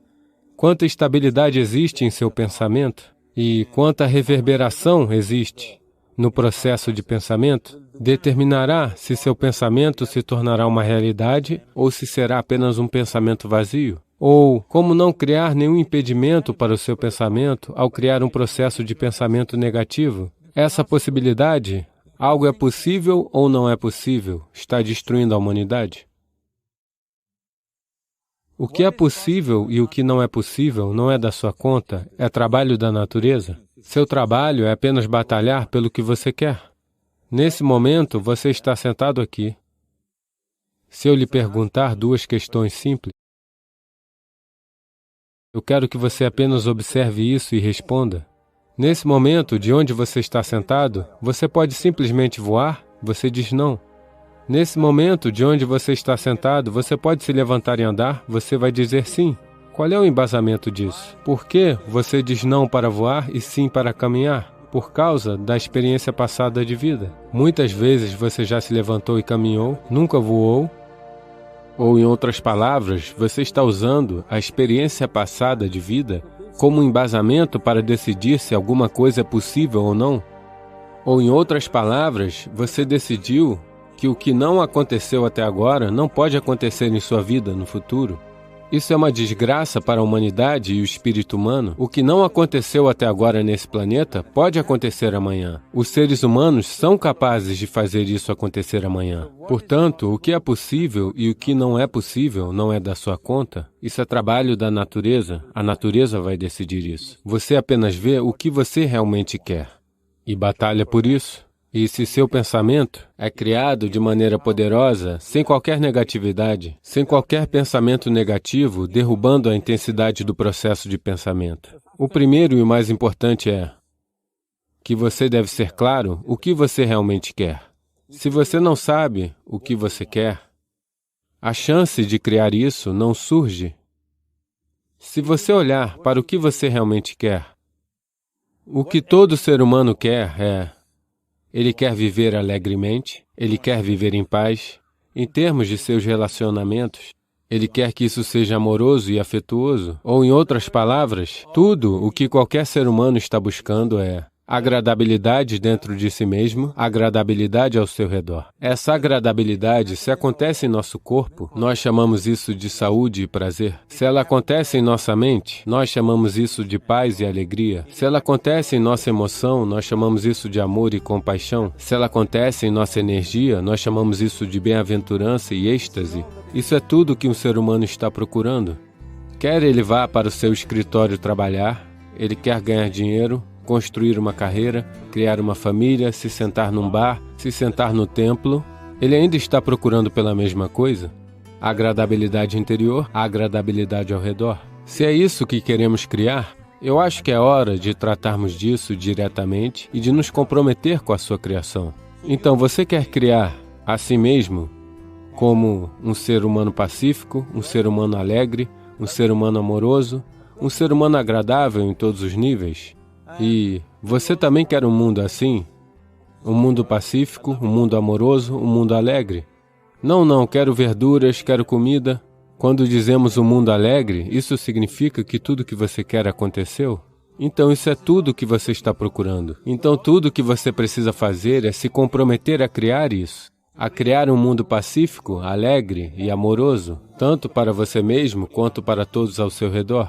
quanta estabilidade existe em seu pensamento e quanta reverberação existe no processo de pensamento, determinará se seu pensamento se tornará uma realidade ou se será apenas um pensamento vazio. Ou como não criar nenhum impedimento para o seu pensamento ao criar um processo de pensamento negativo. Essa possibilidade, algo é possível ou não é possível, está destruindo a humanidade. O que é possível e o que não é possível não é da sua conta, é trabalho da natureza. Seu trabalho é apenas batalhar pelo que você quer. Nesse momento, você está sentado aqui. Se eu lhe perguntar duas questões simples, eu quero que você apenas observe isso e responda. Nesse momento, de onde você está sentado, você pode simplesmente voar? Você diz não. Nesse momento, de onde você está sentado, você pode se levantar e andar? Você vai dizer sim. Qual é o embasamento disso? Por que você diz não para voar e sim para caminhar? Por causa da experiência passada de vida. Muitas vezes você já se levantou e caminhou, nunca voou. Ou, em outras palavras, você está usando a experiência passada de vida como um embasamento para decidir se alguma coisa é possível ou não. Ou, em outras palavras, você decidiu que o que não aconteceu até agora não pode acontecer em sua vida no futuro. Isso é uma desgraça para a humanidade e o espírito humano. O que não aconteceu até agora nesse planeta pode acontecer amanhã. Os seres humanos são capazes de fazer isso acontecer amanhã. Portanto, o que é possível e o que não é possível não é da sua conta. Isso é trabalho da natureza. A natureza vai decidir isso. Você apenas vê o que você realmente quer e batalha por isso. E se seu pensamento é criado de maneira poderosa, sem qualquer negatividade, sem qualquer pensamento negativo, derrubando a intensidade do processo de pensamento. O primeiro e o mais importante é que você deve ser claro o que você realmente quer. Se você não sabe o que você quer, a chance de criar isso não surge. Se você olhar para o que você realmente quer, o que todo ser humano quer é: ele quer viver alegremente, ele quer viver em paz, em termos de seus relacionamentos. Ele quer que isso seja amoroso e afetuoso. Ou, em outras palavras, tudo o que qualquer ser humano está buscando é agradabilidade dentro de si mesmo, agradabilidade ao seu redor. Essa agradabilidade, se acontece em nosso corpo, nós chamamos isso de saúde e prazer. Se ela acontece em nossa mente, nós chamamos isso de paz e alegria. Se ela acontece em nossa emoção, nós chamamos isso de amor e compaixão. Se ela acontece em nossa energia, nós chamamos isso de bem-aventurança e êxtase. Isso é tudo que um ser humano está procurando. Quer ele vá para o seu escritório trabalhar, ele quer ganhar dinheiro, construir uma carreira, criar uma família, se sentar num bar, se sentar no templo, ele ainda está procurando pela mesma coisa? A agradabilidade interior, a agradabilidade ao redor. Se é isso que queremos criar, eu acho que é hora de tratarmos disso diretamente e de nos comprometer com a sua criação. Então, você quer criar a si mesmo como um ser humano pacífico, um ser humano alegre, um ser humano amoroso, um ser humano agradável em todos os níveis? E você também quer um mundo assim? Um mundo pacífico, um mundo amoroso, um mundo alegre? Não, quero verduras, quero comida. Quando dizemos um mundo alegre, isso significa que tudo que você quer aconteceu? Então isso é tudo que você está procurando. Então tudo que você precisa fazer é se comprometer a criar isso. A criar um mundo pacífico, alegre e amoroso, tanto para você mesmo quanto para todos ao seu redor.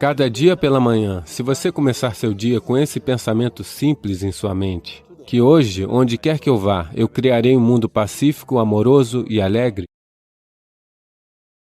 Cada dia pela manhã, se você começar seu dia com esse pensamento simples em sua mente, que hoje, onde quer que eu vá, eu criarei um mundo pacífico, amoroso e alegre.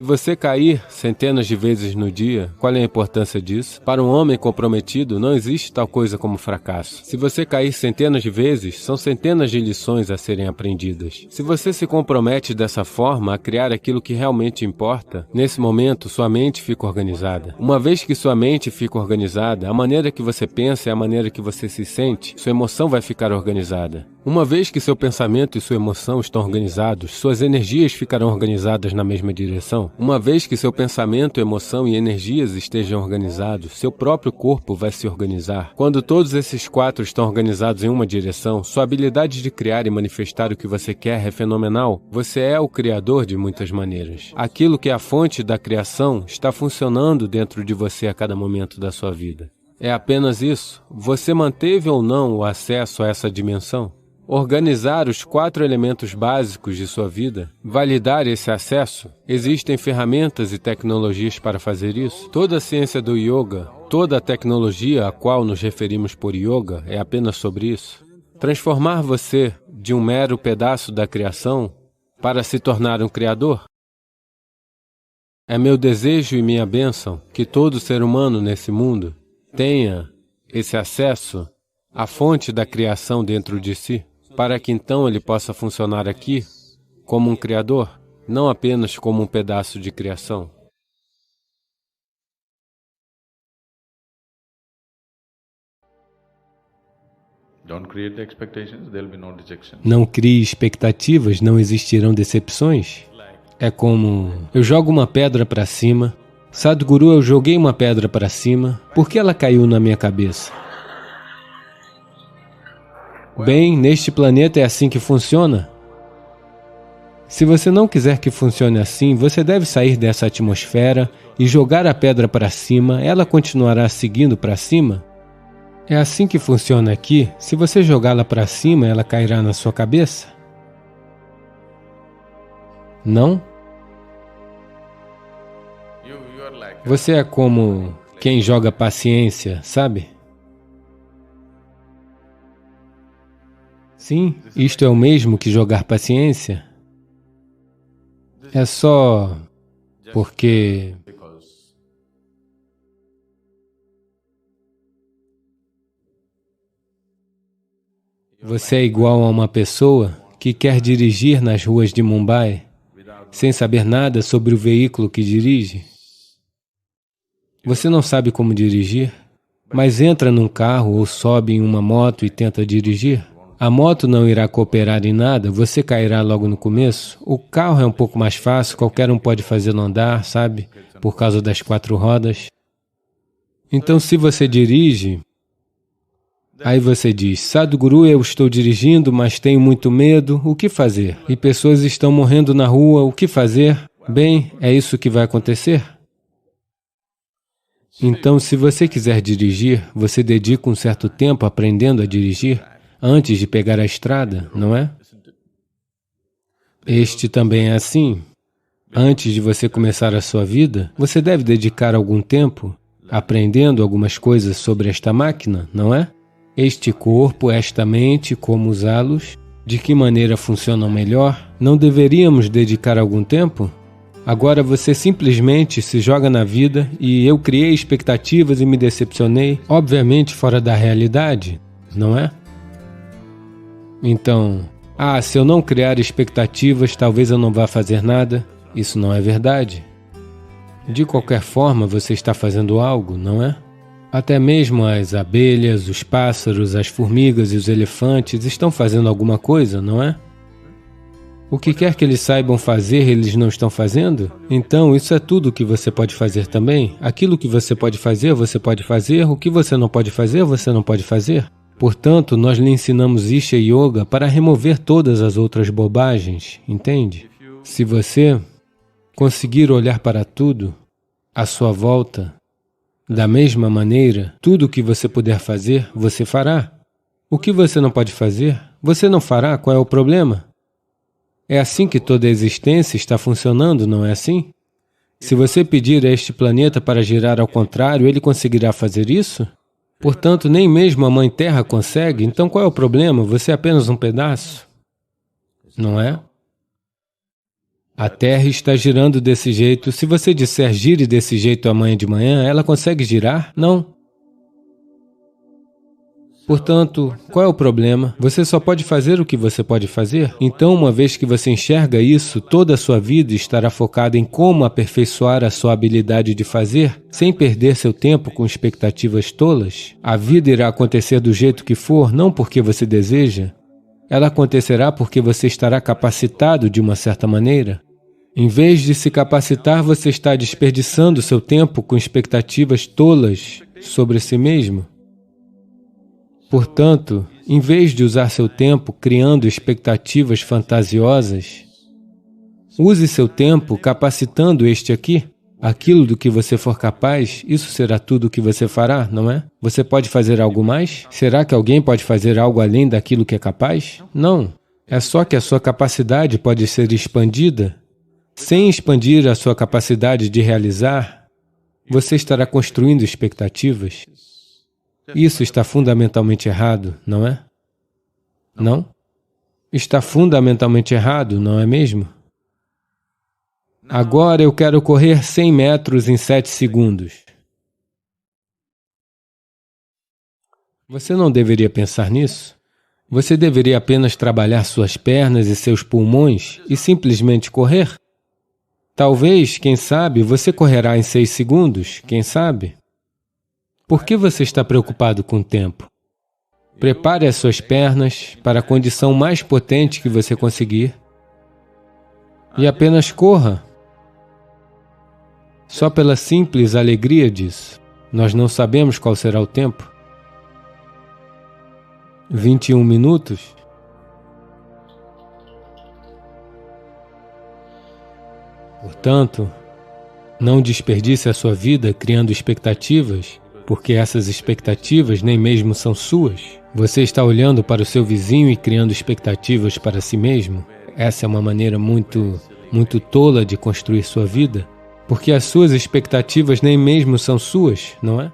Se você cair centenas de vezes no dia, qual é a importância disso? Para um homem comprometido, não existe tal coisa como fracasso. Se você cair centenas de vezes, são centenas de lições a serem aprendidas. Se você se compromete dessa forma a criar aquilo que realmente importa, nesse momento sua mente fica organizada. Uma vez que sua mente fica organizada, a maneira que você pensa é a maneira que você se sente, sua emoção vai ficar organizada. Uma vez que seu pensamento e sua emoção estão organizados, suas energias ficarão organizadas na mesma direção. Uma vez que seu pensamento, emoção e energias estejam organizados, seu próprio corpo vai se organizar. Quando todos esses quatro estão organizados em uma direção, sua habilidade de criar e manifestar o que você quer é fenomenal. Você é o criador de muitas maneiras. Aquilo que é a fonte da criação está funcionando dentro de você a cada momento da sua vida. É apenas isso. Você manteve ou não o acesso a essa dimensão? Organizar os 4 elementos básicos de sua vida, validar esse acesso, existem ferramentas e tecnologias para fazer isso. Toda a ciência do yoga, toda a tecnologia a qual nos referimos por yoga é apenas sobre isso. Transformar você de um mero pedaço da criação para se tornar um criador. É meu desejo e minha bênção que todo ser humano nesse mundo tenha esse acesso à fonte da criação dentro de si, para que então ele possa funcionar aqui como um criador, não apenas como um pedaço de criação. Não crie expectativas, não existirão decepções. É como, eu jogo uma pedra para cima, Sadhguru, eu joguei uma pedra para cima, por que ela caiu na minha cabeça? Bem, neste planeta é assim que funciona. Se você não quiser que funcione assim, você deve sair dessa atmosfera e jogar a pedra para cima, ela continuará seguindo para cima. É assim que funciona aqui. Se você jogá-la para cima, ela cairá na sua cabeça? Não? Você é como quem joga paciência, sabe? Sim, isto é o mesmo que jogar paciência. É só porque você é igual a uma pessoa que quer dirigir nas ruas de Mumbai sem saber nada sobre o veículo que dirige. Você não sabe como dirigir, mas entra num carro ou sobe em uma moto e tenta dirigir. A moto não irá cooperar em nada, você cairá logo no começo. O carro é um pouco mais fácil, qualquer um pode fazê-lo andar, sabe? Por causa das 4 rodas. Então, se você dirige, aí você diz, Sadhguru, eu estou dirigindo, mas tenho muito medo, o que fazer? E pessoas estão morrendo na rua, o que fazer? Bem, é isso que vai acontecer. Então, se você quiser dirigir, você dedica um certo tempo aprendendo a dirigir, antes de pegar a estrada, não é? Este também é assim. Antes de você começar a sua vida, você deve dedicar algum tempo aprendendo algumas coisas sobre esta máquina, não é? Este corpo, esta mente, como usá-los, de que maneira funcionam melhor. Não deveríamos dedicar algum tempo? Agora você simplesmente se joga na vida e eu criei expectativas e me decepcionei, obviamente fora da realidade, não é? Então, se eu não criar expectativas, talvez eu não vá fazer nada. Isso não é verdade. De qualquer forma, você está fazendo algo, não é? Até mesmo as abelhas, os pássaros, as formigas e os elefantes estão fazendo alguma coisa, não é? O que quer que eles saibam fazer, eles não estão fazendo? Então, isso é tudo o que você pode fazer também. Aquilo que você pode fazer, você pode fazer. O que você não pode fazer, você não pode fazer. Portanto, nós lhe ensinamos Isha Yoga para remover todas as outras bobagens, entende? Se você conseguir olhar para tudo à sua volta da mesma maneira, tudo o que você puder fazer, você fará. O que você não pode fazer, você não fará. Qual é o problema? É assim que toda a existência está funcionando, não é assim? Se você pedir a este planeta para girar ao contrário, ele conseguirá fazer isso? Portanto, nem mesmo a Mãe Terra consegue, então qual é o problema? Você é apenas um pedaço, não é? A Terra está girando desse jeito. Se você disser gire desse jeito amanhã de manhã, ela consegue girar? Não. Portanto, qual é o problema? Você só pode fazer o que você pode fazer. Então, uma vez que você enxerga isso, toda a sua vida estará focada em como aperfeiçoar a sua habilidade de fazer, sem perder seu tempo com expectativas tolas. A vida irá acontecer do jeito que for, não porque você deseja. Ela acontecerá porque você estará capacitado de uma certa maneira. Em vez de se capacitar, você está desperdiçando seu tempo com expectativas tolas sobre si mesmo. Portanto, em vez de usar seu tempo criando expectativas fantasiosas, use seu tempo capacitando este aqui. Aquilo do que você for capaz, isso será tudo o que você fará, não é? Você pode fazer algo mais? Será que alguém pode fazer algo além daquilo que é capaz? Não. É só que a sua capacidade pode ser expandida. Sem expandir a sua capacidade de realizar, você estará construindo expectativas. Isso está fundamentalmente errado, não é? Não? Está fundamentalmente errado, não é mesmo? Agora eu quero correr 100 metros em 7 segundos. Você não deveria pensar nisso? Você deveria apenas trabalhar suas pernas e seus pulmões e simplesmente correr? Talvez, quem sabe, você correrá em 6 segundos, quem sabe? Por que você está preocupado com o tempo? Prepare as suas pernas para a condição mais potente que você conseguir e apenas corra. Só pela simples alegria disso. Nós não sabemos qual será o tempo. 21 minutos? Portanto, não desperdice a sua vida criando expectativas, porque essas expectativas nem mesmo são suas. Você está olhando para o seu vizinho e criando expectativas para si mesmo. Essa é uma maneira muito tola de construir sua vida. Porque as suas expectativas nem mesmo são suas, não é?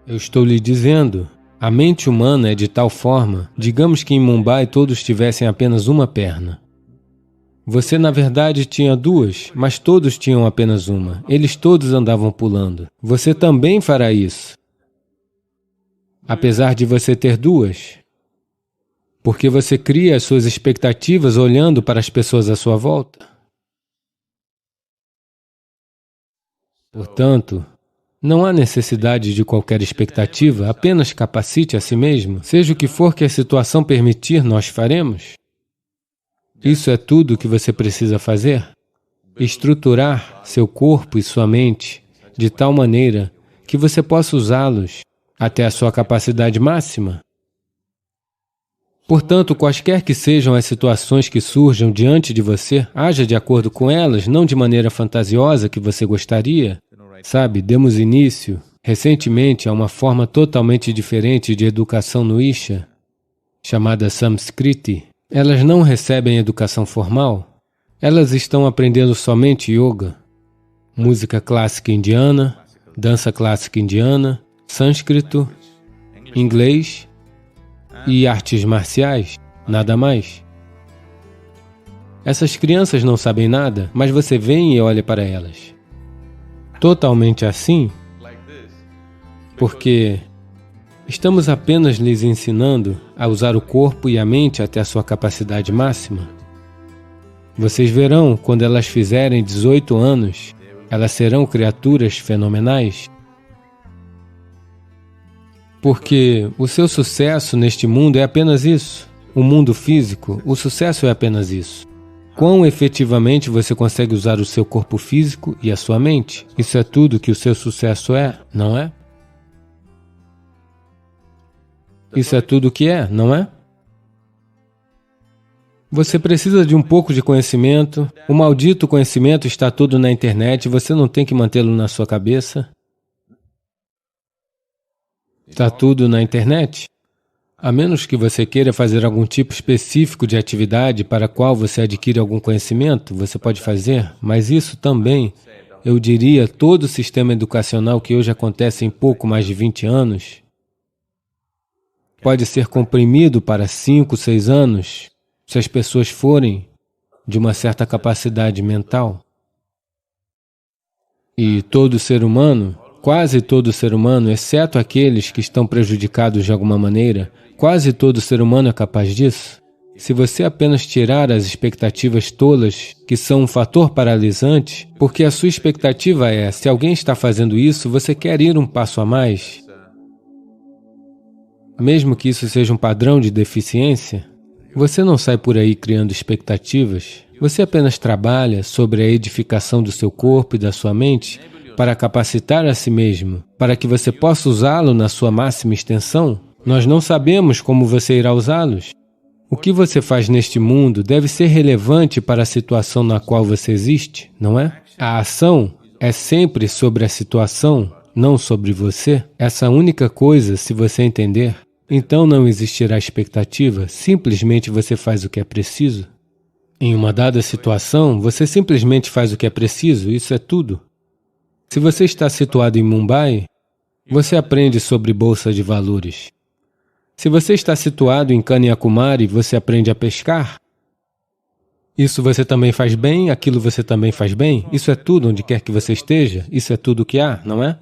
Eu estou lhe dizendo, a mente humana é de tal forma, digamos que em Mumbai todos tivessem apenas uma perna. Você, na verdade, tinha duas, mas todos tinham apenas uma. Eles todos andavam pulando. Você também fará isso, apesar de você ter duas. Porque você cria as suas expectativas olhando para as pessoas à sua volta. Portanto, não há necessidade de qualquer expectativa, apenas capacite a si mesmo. Seja o que for que a situação permitir, nós faremos. Isso é tudo o que você precisa fazer. Estruturar seu corpo e sua mente de tal maneira que você possa usá-los até a sua capacidade máxima. Portanto, quaisquer que sejam as situações que surjam diante de você, haja de acordo com elas, não de maneira fantasiosa que você gostaria. Sabe, demos início, recentemente, a uma forma totalmente diferente de educação no Isha, chamada Samskriti. Elas não recebem educação formal. Elas estão aprendendo somente yoga, música clássica indiana, dança clássica indiana, sânscrito, inglês e artes marciais, nada mais. Essas crianças não sabem nada, mas você vem e olha para elas. Totalmente assim, porque estamos apenas lhes ensinando a usar o corpo e a mente até a sua capacidade máxima. Vocês verão, quando elas fizerem 18 anos, elas serão criaturas fenomenais. Porque o seu sucesso neste mundo é apenas isso. O mundo físico, o sucesso é apenas isso. Quão efetivamente você consegue usar o seu corpo físico e a sua mente. Isso é tudo que o seu sucesso é, não é? Isso é tudo o que é, não é? Você precisa de um pouco de conhecimento. O maldito conhecimento está todo na internet, você não tem que mantê-lo na sua cabeça. Está tudo na internet. A menos que você queira fazer algum tipo específico de atividade para a qual você adquire algum conhecimento, você pode fazer, mas isso também, eu diria, todo o sistema educacional que hoje acontece em pouco mais de 20 anos, pode ser comprimido para 5, 6 anos, se as pessoas forem de uma certa capacidade mental. E todo ser humano, quase todo ser humano, exceto aqueles que estão prejudicados de alguma maneira, quase todo ser humano é capaz disso. Se você apenas tirar as expectativas tolas, que são um fator paralisante, porque a sua expectativa é, se alguém está fazendo isso, você quer ir um passo a mais, mesmo que isso seja um padrão de deficiência, você não sai por aí criando expectativas, você apenas trabalha sobre a edificação do seu corpo e da sua mente para capacitar a si mesmo, para que você possa usá-lo na sua máxima extensão. Nós não sabemos como você irá usá-los. O que você faz neste mundo deve ser relevante para a situação na qual você existe, não é? A ação é sempre sobre a situação, não sobre você. Essa única coisa, se você entender, então não existirá expectativa, simplesmente você faz o que é preciso. Em uma dada situação, você simplesmente faz o que é preciso, isso é tudo. Se você está situado em Mumbai, você aprende sobre bolsa de valores. Se você está situado em Kanyakumari, você aprende a pescar. Isso você também faz bem, aquilo você também faz bem, isso é tudo onde quer que você esteja, isso é tudo que há, não é?